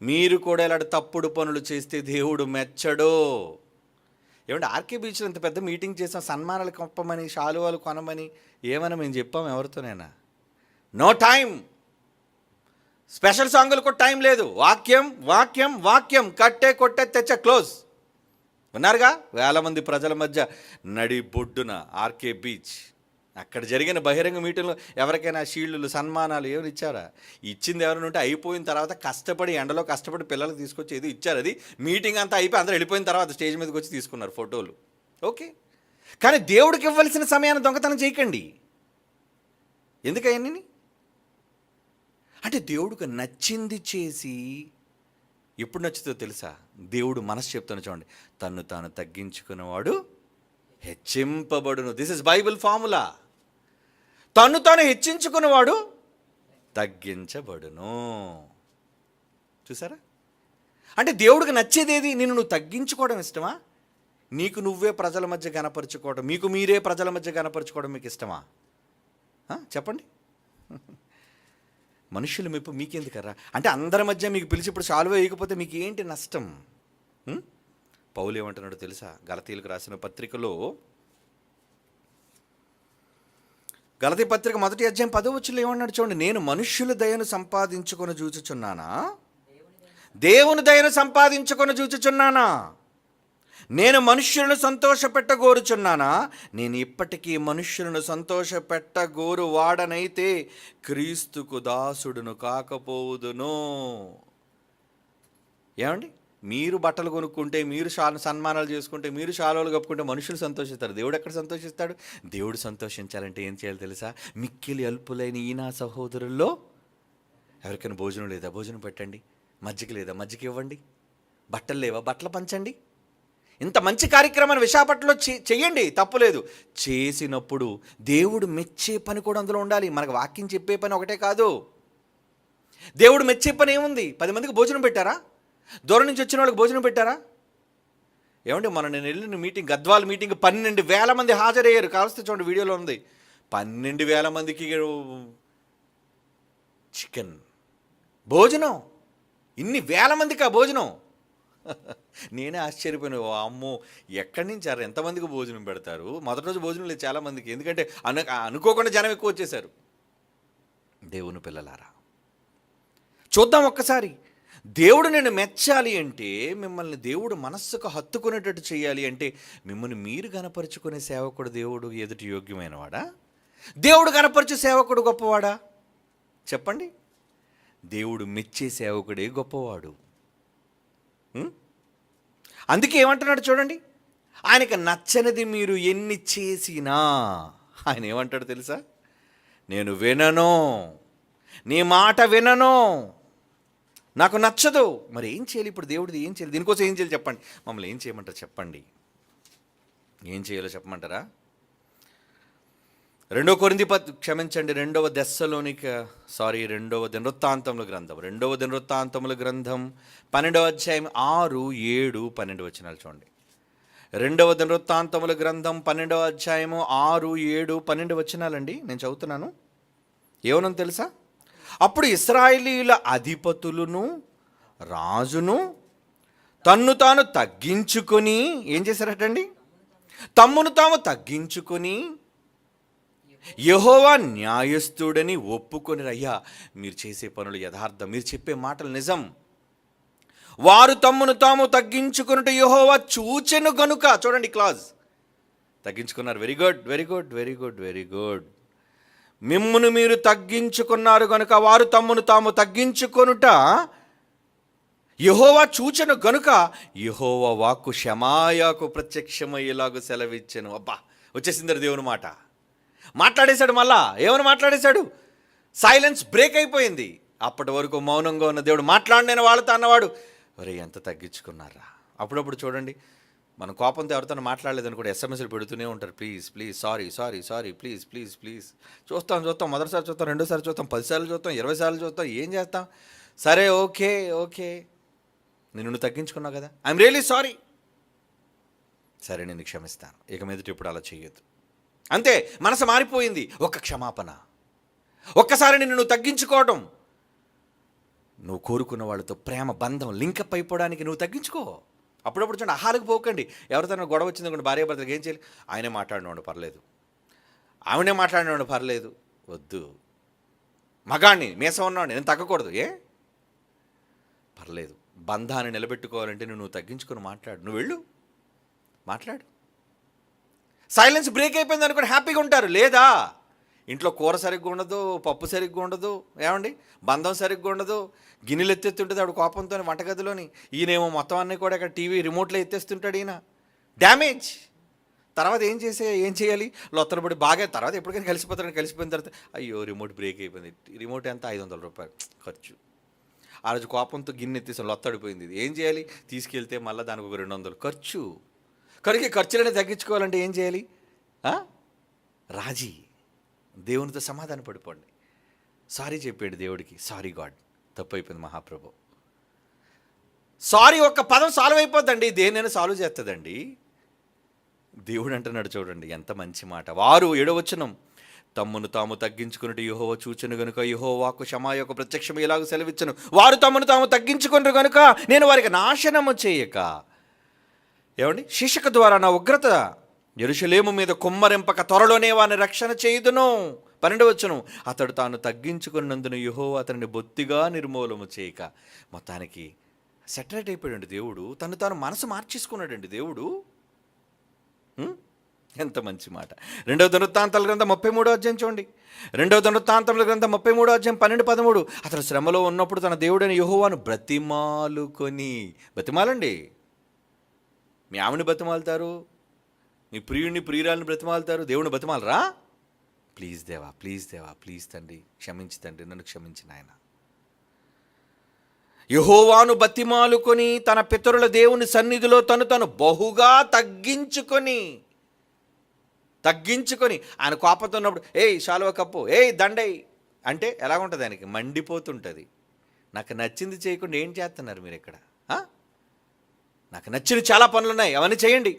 మీరు కూడా ఇలాంటి తప్పుడు పనులు చేస్తే దేవుడు మెచ్చడు. ఏమంటే ఆర్కే బీచ్లో ఇంత పెద్ద మీటింగ్ చేసాం, సన్మానాలు కొప్పమని, శాలువాలు కొనమని ఏమని మేము చెప్పాము ఎవరితోనైనా? No time. స్పెషల్ సాంగులు కూడా టైం లేదు. వాక్యం వాక్యం వాక్యం, కట్టే కొట్టే తెచ్చ క్లోజ్. విన్నారుగా, 1000 మంది ప్రజల మధ్య నడి బొడ్డున ఆర్కే బీచ్, అక్కడ జరిగిన బహిరంగ మీటింగ్లో ఎవరికైనా షీల్డ్లు సన్మానాలు ఏమైనా ఇచ్చారా? ఇచ్చింది ఎవరైనా ఉంటే అయిపోయిన తర్వాత కష్టపడి ఎండలో కష్టపడి పిల్లలకు తీసుకొచ్చి ఏదో ఇచ్చారు. అది మీటింగ్ అంతా అయిపోయి అందరూ వెళ్ళిపోయిన తర్వాత స్టేజ్ మీదకి వచ్చి తీసుకున్నారు ఫోటోలు, ఓకే. కానీ దేవుడికి ఇవ్వాల్సిన సమయాన్ని దొంగతనం చేయకండి. ఎందుకయ్యని? అంటే దేవుడికి నచ్చింది చేసి, ఎప్పుడు నచ్చుతుందో తెలుసా? దేవుడు మనసు చెప్తాను చూడండి, తన్ను తాను తగ్గించుకున్నవాడు హెచ్చింపబడును. This is Bible formula. తన్ను తాను హెచ్చించుకున్నవాడు తగ్గించబడును. చూసారా? అంటే దేవుడికి నచ్చేదేది? నువ్వు తగ్గించుకోవడం ఇష్టమా? నీకు నువ్వే ప్రజల మధ్య గణపరుచుకోవడం, మీకు మీరే ప్రజల మధ్య గణపరుచుకోవడం మీకు ఇష్టమా? చెప్పండి. మనుషుల మెప్పు మీకెందుకర్రా? అంటే అందరి మధ్య మీకు పిలిచి ఇప్పుడు సాల్వ్ వేయకపోతే మీకు ఏంటి నష్టం? పౌలు ఏమంటున్నాడో తెలుసా? గలతీయులకు రాసిన పత్రికలో, గలతీ పత్రిక 1వ అధ్యాయం 10వ వచనంలో ఏమన్నాడు చూడండి. నేను మనుష్యుల దయను సంపాదించుకొని చూచుచున్నానా? దేవుని దయను సంపాదించుకొని చూచుచున్నానా? నేను మనుష్యులను సంతోషపెట్టగోరుచున్నానా? నేను ఇప్పటికీ మనుష్యులను సంతోషపెట్టగోరు వాడనైతే క్రీస్తుకు దాసుడును కాకపోదును. ఏమండి, మీరు బట్టలు కొనుక్కుంటే, మీరు సన్మానాలు చేసుకుంటే, మీరు శాలువలు కప్పుకుంటే మనుషులు సంతోషిస్తారు. దేవుడు ఎక్కడ సంతోషిస్తాడు? దేవుడు సంతోషించాలంటే ఏం చేయాలి తెలుసా? మిక్కిలి అల్పులైన ఈ నా సహోదరుల్లో ఎవరికైనా భోజనం లేదా? భోజనం పెట్టండి. మజ్జిగ లేదా? మజ్జిగ ఇవ్వండి. బట్టలు లేవా? బట్టలు పంచండి. ఇంత మంచి కార్యక్రమాన్ని విశాఖపట్నంలో చెయ్యండి, తప్పులేదు. చేసినప్పుడు దేవుడు మెచ్చే పని కూడా అందులో ఉండాలి. మనకు వాక్యం చెప్పే పని ఒకటే కాదు, దేవుడు మెచ్చే పని ఏముంది? 10 మందికి భోజనం పెట్టారా? దూరం నుంచి వచ్చిన వాళ్ళకి భోజనం పెట్టారా? ఏమండి, మన నేను వెళ్ళిన మీటింగ్, గద్వాల మీటింగ్ 12,000 మంది హాజరయ్యారు. కావలిస్తే చూడండి, వీడియోలో ఉంది. 12,000 మందికి చికెన్ భోజనం, ఇన్ని వేల మందికి ఆ భోజనం. నేనే ఆశ్చర్యపోయాను. అమ్మో, ఎక్కడి నుంచి ఎంతమందికి భోజనం పెడతారు? మొదటి రోజు భోజనం లేదు చాలామందికి, ఎందుకంటే అనుకోకుండా జనం ఎక్కువ వచ్చేసారు. దేవుని పిల్లలారా, చూద్దాం ఒక్కసారి. దేవుడు నేను మెచ్చాలి అంటే, మిమ్మల్ని దేవుడు మనస్సుకు హత్తుకునేటట్టు చేయాలి అంటే, మిమ్మల్ని మీరు గనపరుచుకునే సేవకుడు దేవుడు ఎదుటి యోగ్యమైనవాడా? దేవుడు గనపరచు సేవకుడు గొప్పవాడా? చెప్పండి. దేవుడు మెచ్చే సేవకుడే గొప్పవాడు. అందుకే ఏమంటున్నాడు చూడండి, ఆయనకు నచ్చనిది మీరు ఎన్ని చేసినా ఆయన ఏమంటాడు తెలుసా? నేను వినను, నీ మాట వినను, నాకు నచ్చదు. మరి ఏం చేయాలి ఇప్పుడు? దేవుడిది ఏం చేయాలి? దీనికోసం ఏం చేయాలి చెప్పండి. మమ్మల్ని ఏం చేయమంటారు చెప్పండి? ఏం చేయాలో చెప్పమంటారా? 2వ దినవృత్తాంతముల గ్రంథం 12వ అధ్యాయం 6, 7, 12 వచనాలు చూడండి. 2వ దినవృత్తాంతముల గ్రంథం 12వ అధ్యాయము 6, 7, 12 వచనాలండి. నేను చదువుతున్నాను. ఏమన్నా తెలుసా? అప్పుడు ఇశ్రాయేలీయుల అధిపతులను రాజును తన్ను తాను తగ్గించుకొని ఏం చేశారటండి? తమ్మును తాము తగ్గించుకొని యెహోవా న్యాయస్థుడని ఒప్పుకొని, అయ్యా మీరు చేసే పనులు యథార్థం, మీరు చెప్పే మాటలు నిజం. వారు తమ్మును తాము తగ్గించుకున్నట్టు యెహోవా చూచెను గనుక, చూడండి క్లాజ్, తగ్గించుకున్నారు. Very good, very good, very good, very good. మిమ్మును మీరు తగ్గించుకున్నారు గనుక వారు తమ్మును తాము తగ్గించుకొనుట యెహోవా చూచెను గనుక యెహోవా వాక్కు షమాయాకు ప్రత్యక్షమయ్యేలాగా సెలవిచ్చెను. అబ్బా, వచ్చేసిందరు దేవుని మాట. మాట్లాడేశాడు. మళ్ళా ఏమని మాట్లాడేశాడు? సైలెన్స్ బ్రేక్ అయిపోయింది. అప్పటి వరకు మౌనంగా ఉన్న దేవుడు మాట్లాడిన వాళ్ళతో అన్నవాడు, ఒరే ఎంత తగ్గించుకున్నారా. అప్పుడప్పుడు చూడండి, మన కోపంతో ఎవరితో మాట్లాడలేదని కూడా ఎస్ఎంఎస్లు పెడుతూనే ఉంటారు. Please please, sorry sorry sorry, please please please. చూస్తాం, మొదటిసారి చూస్తాం, రెండోసారి చూస్తాం, 10 సార్లు చూస్తాం, 20 సార్లు చూస్తాం. ఏం చేస్తాం? సరే, ఓకే ఓకే, నేను తగ్గించుకున్నావు కదా, ఐఎమ్ రియలీ సారీ, సరే నేను క్షమిస్తాను, ఇక మీదట ఇప్పుడు అలా చేయొద్దు. అంతే, మనసు మారిపోయింది. ఒక్క క్షమాపణ, ఒక్కసారి నిన్ను తగ్గించుకోవడం. నువ్వు కోరుకున్న వాళ్ళతో ప్రేమ బంధం లింకప్ అయిపోవడానికి నువ్వు తగ్గించుకో. అప్పుడప్పుడు చూడండి, ఆహాలకు పోకండి. ఎవరితో గొడవ వచ్చింది అనుకోండి, భార్య భర్తలకు ఏం చేయాలి? ఆయనే మాట్లాడినవాడు పర్లేదు, ఆమెనే మాట్లాడినవాడు పర్లేదు, వద్దు. మగాడిని మీసం ఉన్నవాడిని నేను తగ్గకూడదు, పర్లేదు. బంధాన్ని నిలబెట్టుకోవాలంటే నువ్వు తగ్గించుకొని మాట్లాడు. నువ్వు వెళ్ళు, మాట్లాడు. సైలెన్స్ బ్రేక్ అయిపోయింది అనుకోండి, హ్యాపీగా ఉంటారు. లేదా ఇంట్లో కూర సరిగ్గా ఉండదు, పప్పు సరిగ్గా ఉండదు, ఏమండి బంధం సరిగ్గా ఉండదు, గిన్నెలు ఎత్తేస్తుంటుంది ఆవిడ కోపంతో వంటగదిలోని. ఈయనేమో మొత్తం అన్నీ కూడా ఇక్కడ టీవీ రిమోట్లో ఎత్తేస్తుంటాడు. ఈయన డ్యామేజ్. తర్వాత ఏం చేయాలి? లొత్తరపడి బాగా తర్వాత ఎప్పటికైనా కలిసిపోయిన తర్వాత అయ్యో రిమోట్ బ్రేక్ అయిపోయింది. రిమోట్ ఎంత? 500 రూపాయలు ఖర్చు. ఆ రోజు కోపంతో గిన్నె ఎత్తేసాం, లొత్తడిపోయింది. ఏం చేయాలి? తీసుకెళ్తే మళ్ళీ దానికి ఒక 200 ఖర్చు. కనుక ఖర్చులనే తగ్గించుకోవాలంటే ఏం చేయాలి? రాజీ, దేవునితో సమాధాన పడిపోండి. సారీ చెప్పాడు దేవుడికి, సారీ గాడ్, తప్పు అయిపోయింది మహాప్రభు. సారీ ఒక్క పదం సాల్వ్ అయిపోద్దండి, దేన్నైనా సాల్వ్ చేస్తుందండి. దేవుడు అంటున్నాడు చూడండి ఎంత మంచి మాట. వారు 7వ వచనం, తమ్మును తాము తగ్గించుకున్నట్టు యెహోవా చూచెను గనుక యెహోవాకు షమాయాకు ప్రత్యక్షం ఇలాగ సెలవిచ్చెను. వారు తమ్మును తాము తగ్గించుకున్నారు గనుక నేను వారికి నాశనము చేయక, ఏమండి, శిక్షక ద్వారా నా ఉగ్రత యెరూషలేము మీద కుమ్మరింపక త్వరలోనే వారిని రక్షణ చేయుదును. 12వ వచనం, అతడు తాను తగ్గించుకున్నందున యెహోవా అతనిని బొత్తిగా నిర్మూలము చేయక. మొత్తానికి సెటరేట్ అయిపోయాడండి దేవుడు, తను తాను మనసు మార్చేసుకున్నాడండి దేవుడు. ఎంత మంచి మాట. 2వ దినవృత్తాంతాల గ్రంథం 33వ అధ్యాయం చూడండి. 2వ దినవృత్తాంతాల గ్రంథం 33వ అధ్యాయం 12, 13. అతను శ్రమలో ఉన్నప్పుడు తన దేవుడైన యెహోవాను బ్రతిమాలుకొని, బ్రతిమాలండి. మీ ఆవిని బ్రతిమాలుతారు, మీ ప్రియుడిని ప్రియురాలని బ్రతిమాలుతారు, దేవుని బ్రతిమాలరా? ప్లీజ్ దేవా, ప్లీజ్ దేవా, ప్లీజ్ తండ్రి క్షమించి, తండ్రి నన్ను క్షమించిన ఆయన. యెహోవాను బతిమాలుకొని తన పితరుల దేవుని సన్నిధిలో తను బహుగా తగ్గించుకొని ఆయన కోపంతో ఉన్నప్పుడు ఏయ్ శాలువ కప్పు, ఏయ్ దండై అంటే ఎలా ఉంటుంది? ఆయనకి మండిపోతుంటుంది. నాకు నచ్చింది చేయకుండా ఏం చేస్తున్నారు మీరు ఇక్కడ? నాకు నచ్చిన చాలా పనులు ఉన్నాయి, అవన్నీ చేయండి.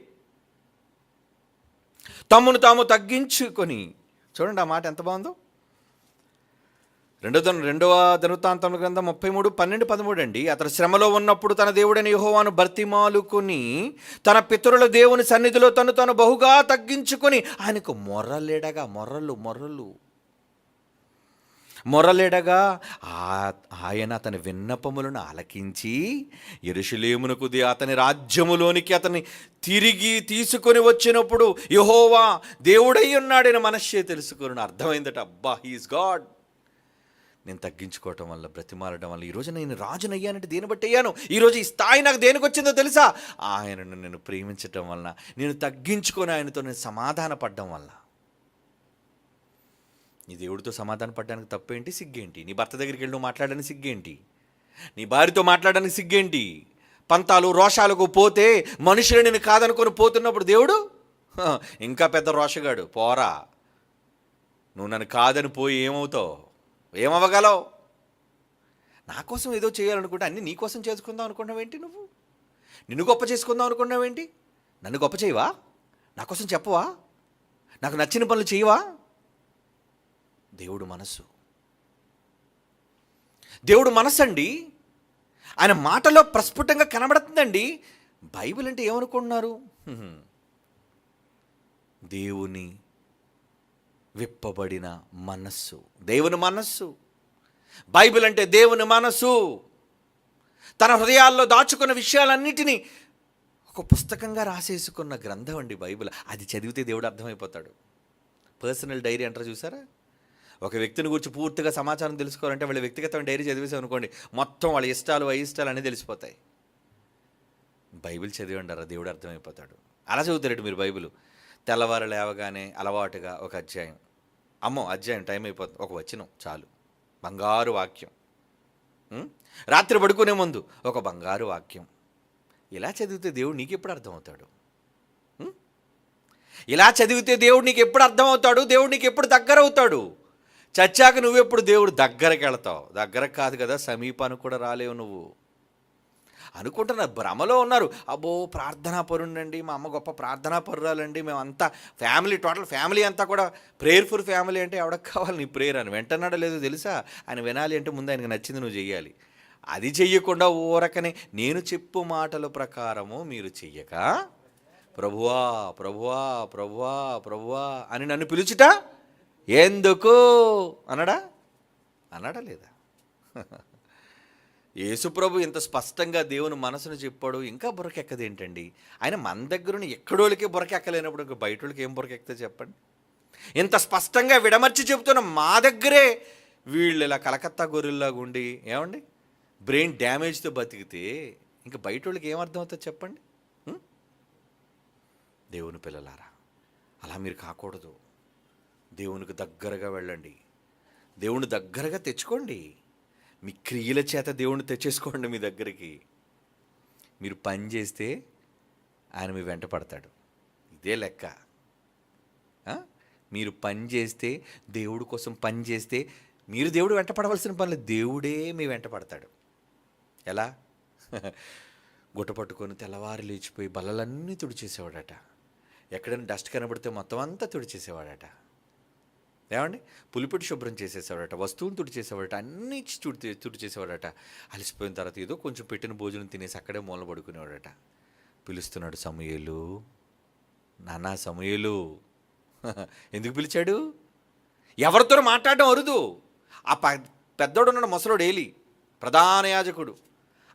తమ్మును తాము తగ్గించుకొని, చూడండి ఆ మాట ఎంత బాగుందో. రెండవ దినవృత్తాంతముల గ్రంథం 33:12-13 అండి. అతడు శ్రమలో ఉన్నప్పుడు తన దేవుడైన యెహోవాను బతిమాలుకొని తన పితరుల దేవుని సన్నిధిలో తను బహుగా తగ్గించుకొని ఆయనకు మొర్రలేడగా ఆయన అతని విన్నపములను ఆలకించి యెరూషలేమునకు అతని రాజ్యములోనికి అతన్ని తిరిగి తీసుకొని వచ్చినప్పుడు యెహోవా దేవుడై ఉన్నాడని మనస్సే తెలుసుకుని అర్థమైందట. అబ్బా, హీఈస్ గాడ్. నేను తగ్గించుకోవటం వల్ల, బ్రతిమాలడం వల్ల ఈరోజు నేను రాజునయ్యానంటే దేని బట్టి అయ్యాను? ఈరోజు ఈ స్థాయి నాకు దేనికి వచ్చిందో తెలుసా? ఆయనను నేను ప్రేమించటం వలన, నేను తగ్గించుకొని ఆయనతో నేను సమాధాన పడ్డం వల్ల. నీ దేవుడితో సమాధాన పడ్డానికి తప్పేంటి? సిగ్గేంటి? నీ భర్త దగ్గరికి వెళ్ళి నువ్వు మాట్లాడడానికి సిగ్గేంటి? నీ భార్యతో మాట్లాడడానికి సిగ్గేంటి? పంతాలు రోషాలకు పోతే మనుషులు నేను కాదనుకొని పోతున్నప్పుడు దేవుడు ఇంకా పెద్ద రోషగాడు. పోరా, నువ్వు నన్ను కాదని పోయి ఏమవుతావు? ఏమవ్వగలవు? నా కోసం ఏదో చేయాలనుకుంటే అన్నీ నీ కోసం చేసుకుందాం అనుకున్నావేంటి? నువ్వు నిన్ను గొప్ప చేసుకుందాం అనుకున్నావేంటి? నన్ను గొప్ప చేయవా? నా కోసం చెప్పవా? నాకు నచ్చిన పనులు చేయవా? దేవుడు మనస్సు అండి. ఆయన మాటలో ప్రస్ఫుటంగా కనబడుతుందండి. బైబిల్ అంటే ఏమనుకుంటున్నారు? దేవుని విప్పబడిన మనస్సు, దేవుని మనస్సు. బైబిల్ అంటే దేవుని మనస్సు. తన హృదయాల్లో దాచుకున్న విషయాలన్నిటినీ ఒక పుస్తకంగా రాసేసుకున్న గ్రంథం అండి బైబిల్. అది చదివితే దేవుడు అర్థమైపోతాడు. పర్సనల్ డైరీ అంటారు చూసారా? ఒక వ్యక్తిని గురించి పూర్తిగా సమాచారం తెలుసుకోవాలంటే వాళ్ళ వ్యక్తిగతమైన డైరీ చదివేసాం అనుకోండి, మొత్తం వాళ్ళ ఇష్టాలు అయిష్టాలు అన్నీ తెలిసిపోతాయి. బైబిల్ చదివండారా, దేవుడు అర్థమైపోతాడు. అలా చదువుతారండి మీరు బైబిల్. తెల్లవారు లేవగానే అలవాటుగా ఒక అధ్యాయం, అధ్యాయం టైం అయిపోతుంది, ఒక వచనం చాలు, బంగారు వాక్యం. రాత్రి పడుకునే ముందు ఒక బంగారు వాక్యం. ఇలా చదివితే దేవుడు నీకు ఎప్పుడు అర్థమవుతాడు? ఇలా చదివితే దేవుడు నీకు ఎప్పుడు అర్థమవుతాడు? దేవుడు నీకు ఎప్పుడు దగ్గర అవుతాడు? చచ్చాక నువ్వెప్పుడు దేవుడు దగ్గరకు వెళతావు? దగ్గరకు కాదు కదా, సమీపానికి కూడా రాలేవు నువ్వు. అనుకుంటున్నారు, భ్రమలో ఉన్నారు. అబ్బో ప్రార్థనా పరుండండి, మా అమ్మ గొప్ప ప్రార్థనా పరురాలండి, మేమంతా ఫ్యామిలీ, టోటల్ ఫ్యామిలీ అంతా కూడా ప్రేయర్ఫుల్ ఫ్యామిలీ. అంటే ఎవడకు కావాలి నీ ప్రేయర్ అని? వెంటన్నాడో లేదో తెలుసా? ఆయన వినాలి అంటే ముందు ఆయనకు నచ్చింది నువ్వు చెయ్యాలి. అది చెయ్యకుండా ఊరకనే నేను చెప్పు మాటల ప్రకారము మీరు చెయ్యక ప్రభువా ప్రభువా ప్రభువా ప్రభువా అని నన్ను పిలుచుట ఎందుకు అన్నాడా లేదా? యేసుప్రభు ఇంత స్పష్టంగా దేవుని మనసును చెప్పాడు, ఇంకా బుర్రకెక్కదేంటండి? ఆయన మన దగ్గరుని ఎక్కడోళ్ళకి బుర్రకెక్కలేనప్పుడు ఇంకా బయటోళ్ళకి ఏం బుర్రకెక్కితే చెప్పండి? ఇంత స్పష్టంగా విడమర్చి చెబుతున్న మా దగ్గరే వీళ్ళు ఇలా కలకత్తా గొర్రెల్లాగా ఉండి ఏమండి బ్రెయిన్ డ్యామేజ్తో బతికితే ఇంకా బయటోళ్ళకి ఏమర్థం అవుతుంది చెప్పండి? దేవుని పిల్లలారా, అలా మీరు కాకూడదు. దేవునికి దగ్గరగా వెళ్ళండి, దేవుని దగ్గరగా తెచ్చుకోండి. మీ క్రియల చేత దేవుణ్ణి తెచ్చేసుకోండి మీ దగ్గరికి. మీరు పని చేస్తే ఆయన మీ వెంట పడతాడు. ఇదే లెక్క. మీరు పని చేస్తే, దేవుడి కోసం పని చేస్తే మీరు దేవుడు వెంట పడవలసిన పనులు, దేవుడే మీ వెంట పడతాడు. ఎలా? గుట్ట పట్టుకొని తెల్లవారు లేచిపోయి బల్లలన్నీ తుడిచేసేవాడట. ఎక్కడైనా డస్ట్ కనబడితే మొత్తం అంతా తుడిచేసేవాడట. ఏమండి? పులిపెట్టి శుభ్రం చేసేసేవాడట, వస్తువుని తుడిచేసేవాడట, అన్నీ తుడిచేసేవాడట. అలసిపోయిన తర్వాత ఏదో కొంచెం పెట్టిన భోజనం తినేసి అక్కడే మూల పడుకునేవాడట. పిలుస్తున్నాడు, సమూయేలు, నానా సమూయేలు. ఎందుకు పిలిచాడు? ఎవరితో మాట్లాడడం అరుదు. ఆ పెద్దోడు ఉన్నాడు, ముసలోడు ఏలి, ప్రధాన యాజకుడు,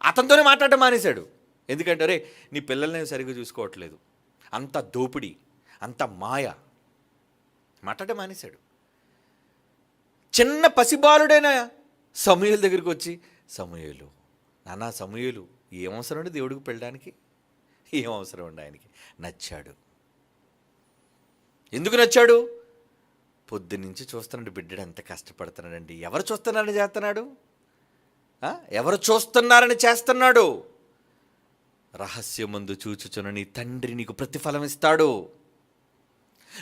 అతనితోనే మాట్లాడడం మానేశాడు. ఎందుకంటే అరే నీ పిల్లల్ని సరిగ్గా చూసుకోవట్లేదు, అంత దోపిడీ, అంత మాయ, మాట్లాడడం మానేశాడు. చిన్న పసిబాలుడైన సమూయేలు దగ్గరికి వచ్చి, సమూయేలు, నానా సమూయేలు, ఏం అవసరం అండి దేవుడికి పెళ్ళడానికి? ఏం అవసరం అండి? ఆయనకి నచ్చాడు. ఎందుకు నచ్చాడు? పొద్దున్నుంచి చూస్తున్నాడు బిడ్డడు ఎంత కష్టపడుతున్నాడండి. ఎవరు చూస్తున్నాడని చేస్తున్నాడు? ఎవరు చూస్తున్నారని చేస్తున్నాడు? రహస్యమందు చూచుచున్న నీ తండ్రి నీకు ప్రతిఫలం ఇస్తాడు.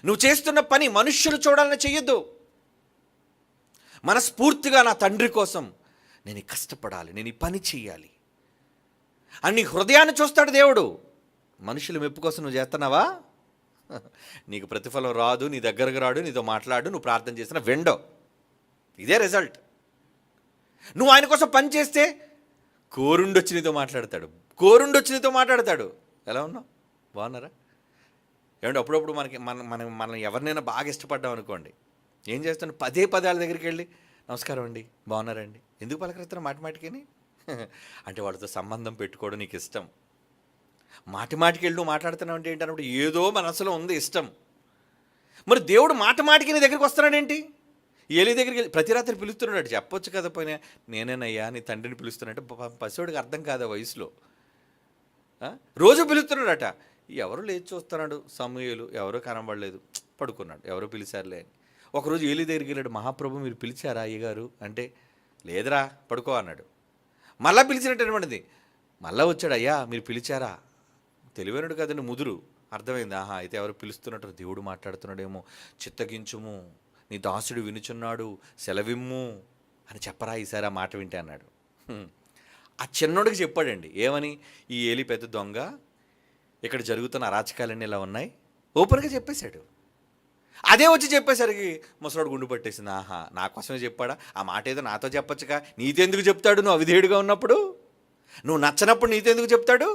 నువ్వు చేస్తున్న పని మనుష్యులు చూడాలని చెయ్యొద్దు. మనస్ఫూర్తిగా నా తండ్రి కోసం నేను కష్టపడాలి, నేను ఈ పని చెయ్యాలి అని నీ హృదయాన్ని చూస్తాడు దేవుడు. మనుషుల మెప్పు కోసం నువ్వు చేస్తున్నావా? నీకు ప్రతిఫలం రాదు, నీ దగ్గరకు రాడు, నీతో మాట్లాడు, నువ్వు ప్రార్థన చేసిన వెండో. ఇదే రిజల్ట్. నువ్వు ఆయన కోసం పని చేస్తే కోరుండొచ్చి నీతో మాట్లాడతాడు. ఎలా ఉన్నావు? బాగున్నారా? ఏమంటే అప్పుడప్పుడు మనం ఎవరినైనా బాగా ఇష్టపడ్డాం అనుకోండి, ఏం చేస్తాను? పదే వాళ్ళ దగ్గరికి వెళ్ళి నమస్కారం అండి, బాగున్నారండి, ఎందుకు పలకరిస్తున్నా మాటిమాటికి అంటే వాళ్ళతో సంబంధం పెట్టుకోవడం నీకు ఇష్టం. మాటిమాటికి వెళ్ళి నువ్వు మాట్లాడుతున్నావు అంటే ఏంటన్నప్పుడు ఏదో మనసులో ఉంది ఇష్టం. మరి దేవుడు మాటిమాటికి నీ దగ్గరికి వస్తున్నాడేంటి? ఏలి దగ్గరికి వెళ్ళి ప్రతి రాత్రి పిలుస్తున్నాడు. చెప్పొచ్చు కదా, పోయినా నేనేనయ్యా నీ తండ్రిని పిలుస్తున్నాడంటే పసివాడికి అర్థం కాదు వయసులో. రోజు పిలుస్తున్నాడట. ఎవరు లేచి చూస్తున్నాడు, సమూయేలు ఎవరో కనబడలేదు, పడుకున్నాడు, ఎవరో పిలిచారులే అని. ఒకరోజు ఏలి దగ్గరికి వెళ్ళాడు. మహాప్రభు మీరు పిలిచారా అయ్యగారు అంటే, లేదురా పడుకో అన్నాడు. మళ్ళా పిలిచినటువంటిది, మళ్ళా వచ్చాడు, అయ్యా మీరు పిలిచారా? తెలివైనడు కదండి, ముదురు. అర్థమైంది, ఆహా అయితే ఎవరు పిలుస్తున్నట్టు, దేవుడు మాట్లాడుతున్నాడేమో, చిత్తగించుము, నీ దాసుడు వినుచున్నాడు, సెలవిమ్ము అని చెప్పరా ఈసారి ఆ మాట వింటే అన్నాడు. ఆ చిన్నోడికి చెప్పాడండి, ఏమని? ఈ ఏలి పెద్ద దొంగ, ఇక్కడ జరుగుతున్న అరాచకాలన్నీ ఇలా ఉన్నాయి, ఓపెన్గా చెప్పేశాడు. అదే వచ్చి చెప్పేసరికి ముసలోడు గుండు పట్టేసింది. ఆహా నా కోసమే చెప్పాడా? ఆ మాట ఏదో నాతో చెప్పొచ్చుగా, నీతెందుకు చెప్తాడు? నువ్వు అవిధేయుడిగా ఉన్నప్పుడు, నువ్వు నచ్చనప్పుడు నీతెందుకు చెప్తాడు?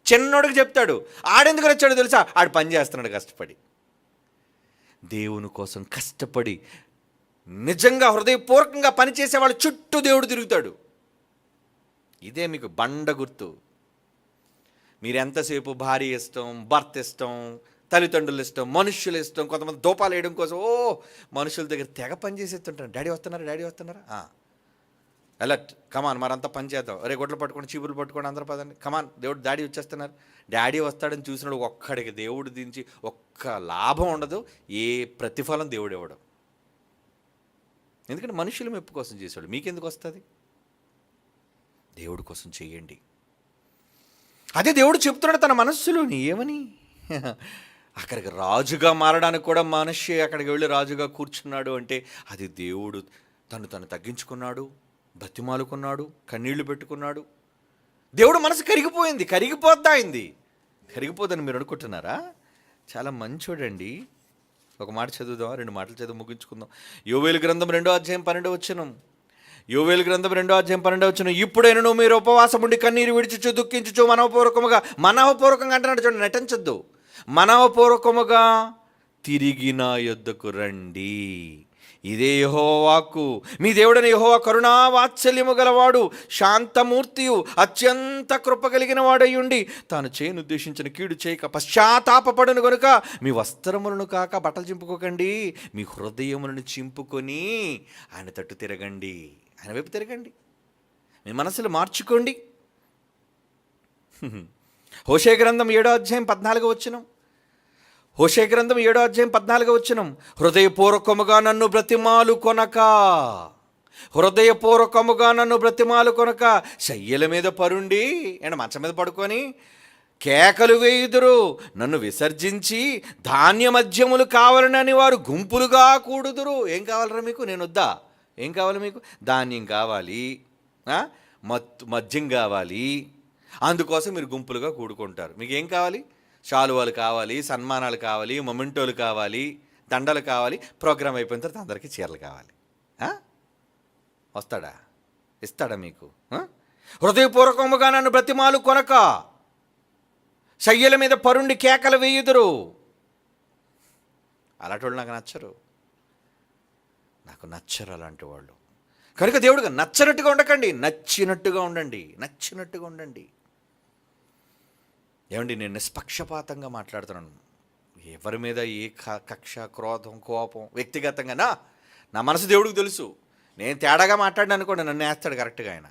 చిన్నోడికి చెప్తాడు. ఆడెందుకు నచ్చాడో తెలుసా? ఆడు పని చేస్తున్నాడు కష్టపడి. దేవుని కోసం కష్టపడి నిజంగా హృదయపూర్వకంగా పనిచేసే వాళ్ళ చుట్టూ దేవుడు తిరుగుతాడు. ఇదే మీకు బండ గుర్తు. మీరెంతసేపు భార్య ఇష్టం, భర్త ఇష్టం, తల్లిదండ్రులు ఇష్టం, మనుష్యులు ఇష్టం, కొంతమంది దూపాలు వేయడం కోసం మనుషుల దగ్గర తెగ పని చేసేస్తుంటారు. డాడీ వస్తున్నారా? అలర్ట్, కమాన్ మరంతా పని చేద్దాం. అరే గొడ్లు పట్టుకోండి, చీపులు పట్టుకోండి, అందరూ పదండి, కమాన్ దేవుడు డాడీ వచ్చేస్తున్నారు. డాడీ వస్తాడని చూసినాడు ఒక్కడికి దేవుడు దించి ఒక్క లాభం ఉండదు, ఏ ప్రతిఫలం దేవుడు ఇవ్వడం. ఎందుకంటే మనుషులు మెప్పు కోసం చేశాడు. మీకెందుకు వస్తుంది? దేవుడి కోసం చెయ్యండి. అదే దేవుడు చెప్తున్నాడు తన మనస్సులోని ఏమని. అక్కడికి రాజుగా మారడానికి కూడా మనిషి అక్కడికి వెళ్ళి రాజుగా కూర్చున్నాడు అంటే అది దేవుడు తను తగ్గించుకున్నాడు, బతిమాలుకున్నాడు, కన్నీళ్లు పెట్టుకున్నాడు. దేవుడు మనసు కరిగిపోద్దని మీరు అనుకుంటున్నారా? చాలా మంచోడండి. ఒక మాట చదువుదాం, 2 మాటలు చదువు ముగించుకుందాం. యోవేలు గ్రంథం 2వ అధ్యాయం 12వ వచనం. యోవేలు గ్రంథం 2వ అధ్యాయం 12వ వచనం. ఇప్పుడైనా మీరు ఉపవాసం ఉండి కన్నీరు విడిచుచు దుఃఖించుచు మనఃపూర్వకంగా అంటున్నాడు చూడండి, నటించద్దు. మనఃపూర్వకముగా తిరిగి నా యొద్దకు రండి. ఇదే యెహోవా వాక్కు. మీ దేవుడైన యెహోవా కరుణా వాత్సల్యము గలవాడు, శాంతమూర్తియు, అత్యంత కృప కలిగిన వాడయ్యుండి తాను చేయనుద్దేశించిన కీడు చేయక పశ్చాత్తాపపడును గనుక మీ వస్త్రములను కాక బట్టలు చింపుకోకండి, మీ హృదయములను చింపుకొని ఆయన తట్టు తిరగండి, ఆయన వైపు తిరగండి, మీ మనసులు మార్చుకోండి. హోషే గ్రంథం 7వ అధ్యాయం 14వ వచనం. హోషే గ్రంథం 7వ అధ్యాయం 14వ వచనం. హృదయపూర్వకముగా నన్ను బ్రతిమాలు కొనక శయ్యల మీద పరుండి మంచం మీద పడుకొని కేకలు వేయుదురు, నన్ను విసర్జించి ధాన్యమద్యములు కావాలని వారు గుంపులుగా కూడుదురు. ఏం కావాలరా మీకు? నేను వద్దా? ఏం కావాలి మీకు? ధాన్యం కావాలి, మద్యం కావాలి, అందుకోసం మీరు గుంపులుగా కూడుకుంటారు. మీకు ఏం కావాలి? శాలువాలు కావాలి, సన్మానాలు కావాలి, మొమెంటోలు కావాలి, దండలు కావాలి, ప్రోగ్రాం అయిపోయిన తర్వాత అందరికీ చీరలు కావాలి. వస్తాడా? ఇస్తాడా మీకు? హృదయపూర్వకముగా నన్ను బ్రతిమాలు కొనక శయ్యల మీద పరుండి కేకలు వేయుదురు. అలాంటి వాళ్ళు నాకు నచ్చరు అలాంటి వాళ్ళు. కనుక దేవుడుగా నచ్చినట్టుగా ఉండకండి, నచ్చినట్టుగా ఉండండి. ఏమండి, నేను నిష్పక్షపాతంగా మాట్లాడుతున్నాను. ఎవరి మీద ఏ కక్ష, క్రోధం, కోపం వ్యక్తిగతంగా నా మనసు దేవుడికి తెలుసు. నేను తేడాగా మాట్లాడిన అనుకోండి, నన్ను వేస్తాడు కరెక్ట్గా ఆయన.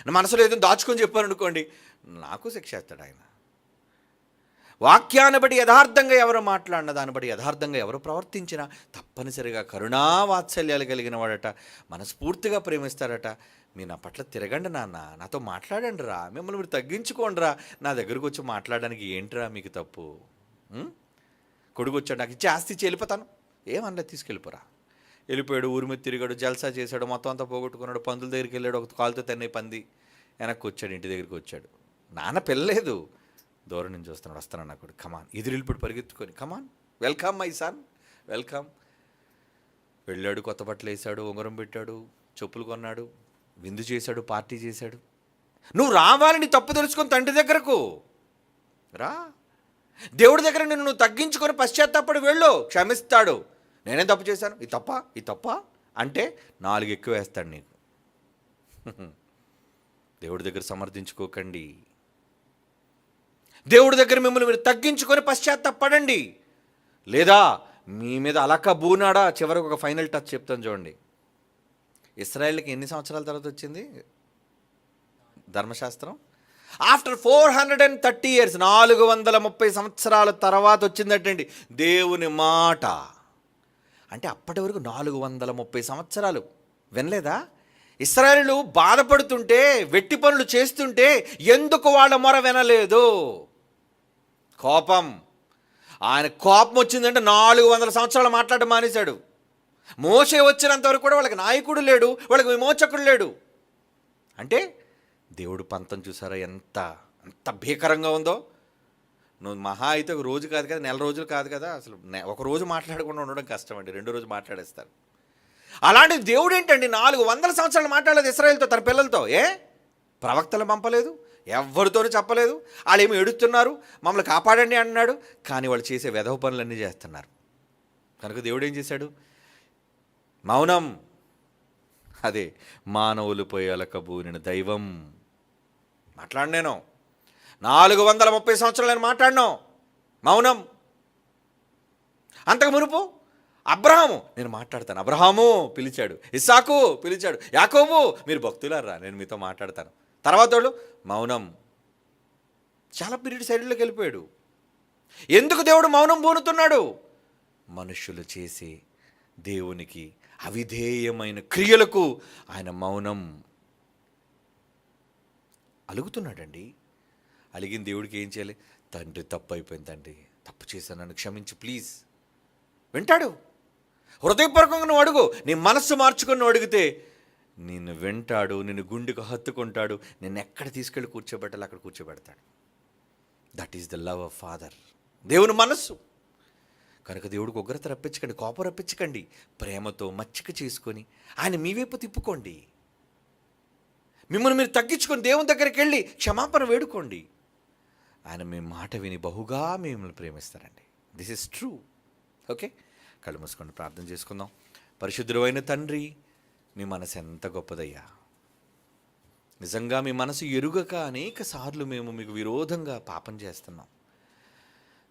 నా మనసులో ఏదో దాచుకొని చెప్పాను అనుకోండి, నాకు శిక్ష వేస్తాడు ఆయన. వాక్యాన్ని బట్టి యథార్థంగా ఎవరు మాట్లాడినా, దాన్ని బట్టి యథార్థంగా ఎవరు ప్రవర్తించినా తప్పనిసరిగా కరుణా వాత్సల్యాలు కలిగిన వాడట, మనస్ఫూర్తిగా ప్రేమిస్తారట. మీరు నా పట్ల తిరగండి నాన్న, నాతో మాట్లాడండి రా, మిమ్మల్ని మీరు తగ్గించుకోండి రా, నా దగ్గరకు వచ్చి మాట్లాడడానికి ఏంట్రా మీకు తప్పు? కొడుకు వచ్చాడు, నాకు ఇచ్చి ఆస్తి ఇచ్చి వెళ్ళిపోతాను, ఏమన్నా తీసుకెళ్ళిపోరా. వెళ్ళిపోయాడు, ఊరి మీద తిరిగాడు, జల్సా చేశాడు, మొత్తం అంతా పోగొట్టుకున్నాడు, పందుల దగ్గరికి వెళ్ళాడు, ఒక కాలుతో తన్నే పంది, వెనక్కి వచ్చాడు, ఇంటి దగ్గరికి వచ్చాడు. నాన్న పిల్లలేదు, దూరం నుంచి వస్తున్నాడు, వస్తున్నాడు నా కొడుకు, కమాన్, ఎదురెళ్ళిపోయి పరిగెత్తుకొని, కమాన్ వెల్కమ్ మై సన్, వెల్కమ్. వెళ్ళాడు, కొత్త బట్టలు వేసాడు, ఉంగరం పెట్టాడు, చెప్పులు కొన్నాడు, విందు చేశాడు, పార్టీ చేశాడు. నువ్వు రావాలని తప్పు తెలుసుకొని తండ్రి దగ్గరకు రా, దేవుడి దగ్గర నిన్ను నువ్వు తగ్గించుకొని పశ్చాత్తాపడి వెళ్ళు, క్షమిస్తాడు. నేనేం తప్పు చేశాను, ఇది తప్ప అంటే 4 ఎక్కువ వేస్తాడు నీకు. దేవుడి దగ్గర సమర్థించుకోకండి, దేవుడి దగ్గర మిమ్మల్ని మీరు తగ్గించుకొని పశ్చాత్తాపడండి. లేదా మీ మీద అలక బూనాడా. చివరికి ఒక ఫైనల్ టచ్ చెప్తాను చూడండి. ఇశ్రాయేల్కి ఎన్ని సంవత్సరాల తర్వాత వచ్చింది ధర్మశాస్త్రం? ఆఫ్టర్ 430 years, 430 సంవత్సరాల తర్వాత వచ్చిందటండి దేవుని మాట. అంటే అప్పటి వరకు 430 సంవత్సరాలు వినలేదా? ఇశ్రాయేలు బాధపడుతుంటే, వెట్టి పనులు చేస్తుంటే ఎందుకు వాళ్ళ మొర వినలేదు? కోపం. ఆయన కోపం వచ్చిందంటే 400 సంవత్సరాలు మాట్లాడడం మానేశాడు. మోషే వచ్చినంత వరకు కూడా వాళ్ళకి నాయకుడు లేడు, వాళ్ళకి విమోచకుడు లేడు. అంటే దేవుడు పంతం చూసారా ఎంత భీకరంగా ఉందో. నువ్వు మహా అయితే ఒక రోజు కాదు కదా, నెల రోజులు కాదు కదా, అసలు ఒక రోజు మాట్లాడకుండా ఉండడం కష్టం అండి, 2 రోజులు మాట్లాడేస్తారు. అలాంటి దేవుడు ఏంటండి 400 సంవత్సరాలు మాట్లాడలేదు ఇశ్రాయేలుతో, తన పిల్లలతో. ప్రవక్తలు పంపలేదు, ఎవరితోనూ చెప్పలేదు. వాళ్ళు ఏమి ఎడుతున్నారు, మమ్మల్ని కాపాడండి అన్నాడు, కానీ వాళ్ళు చేసే వెధవ పనులన్నీ చేస్తున్నారు. కనుక దేవుడు ఏం చేశాడు? మౌనం. అదే మానవులు పోయి అలకబూనిన దైవం. మాట్లాడినేను 430 సంవత్సరాలు నేను మాట్లాడినా, మౌనం. అంతకు మునుపు అబ్రహాము, నేను మాట్లాడతాను. అబ్రహాము పిలిచాడు, ఇస్సాకు పిలిచాడు, యాకోబు మీరు భక్తులారా నేను మీతో మాట్లాడతాను. తర్వాత వాళ్ళు మౌనం. చాలా పీరియడ్ సైడ్లోకి వెళ్ళిపోయాడు. ఎందుకు దేవుడు మౌనం పూనుతున్నాడు? మనుషులు చేసే దేవునికి అవిధేయమైన క్రియలకు ఆయన మౌనం. అలుగుతున్నాడండి. అలిగిన దేవుడికి ఏం చేయాలి? తండ్రి తప్పు అయిపోయింది, తండ్రి తప్పు చేశాను, నన్ను క్షమించి ప్లీజ్. వింటాడు. హృదయపూర్వకంగా నువ్వు అడుగు, నీ మనస్సు మార్చుకొని నువ్వు అడిగితే నిన్ను వింటాడు, నిన్ను గుండెకు హత్తుకుంటాడు, నిన్ను ఎక్కడ తీసుకెళ్ళి కూర్చోబెట్టాలి అక్కడ కూర్చోబెడతాడు. That is the love of father. దేవుని మనస్సు. కనుక దేవుడికి ఉగ్రత రప్పించకండి, కోపం రప్పించకండి, ప్రేమతో మచ్చిక చేసుకొని ఆయన మీ వైపు తిప్పుకోండి. మిమ్మల్ని మీరు తగ్గించుకొని దేవుని దగ్గరికి వెళ్ళి క్షమాపణ వేడుకోండి. ఆయన మీ మాట విని బహుగా మిమ్మల్ని ప్రేమిస్తారండి. This is true. ఓకే, కళ్ళు మూసుకొని ప్రార్థన చేసుకుందాం. పరిశుద్ధుడైన తండ్రి, మీ మనసు ఎంత గొప్పదయ్యా. నిజంగా మీ మనసు ఎరుగక అనేక సార్లు మేము మీకు విరోధంగా పాపం చేస్తున్నాం.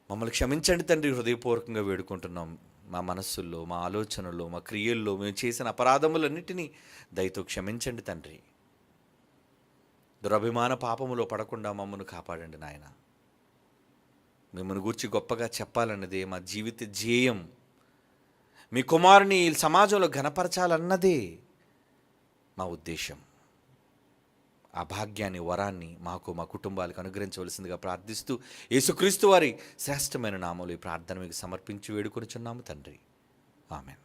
మమ్మల్ని క్షమించండి తండ్రి, హృదయపూర్వకంగా వేడుకుంటున్నాం. మా మనస్సుల్లో, మా ఆలోచనల్లో, మా క్రియల్లో మేము చేసిన అపరాధములన్నిటినీ దయతో క్షమించండి తండ్రి. దురభిమాన పాపములో పడకుండా మమ్మల్ని కాపాడండి నాయన. మిమ్మల్ని గూర్చి గొప్పగా చెప్పాలన్నదే మా జీవిత ధ్యేయం. మీ కుమారుని సమాజంలో ఘనపరచాలన్నదే మా ఉద్దేశం. ఆ భాగ్యాన్ని, వరాన్ని మాకు, మా కుటుంబాలకు అనుగ్రహించవలసిందిగా ప్రార్థిస్తూ యేసుక్రీస్తు వారి శ్రేష్టమైన నామములో ఈ ప్రార్థన మీకు సమర్పించి వేడుకొనుచున్నాము తండ్రి. ఆమెన్.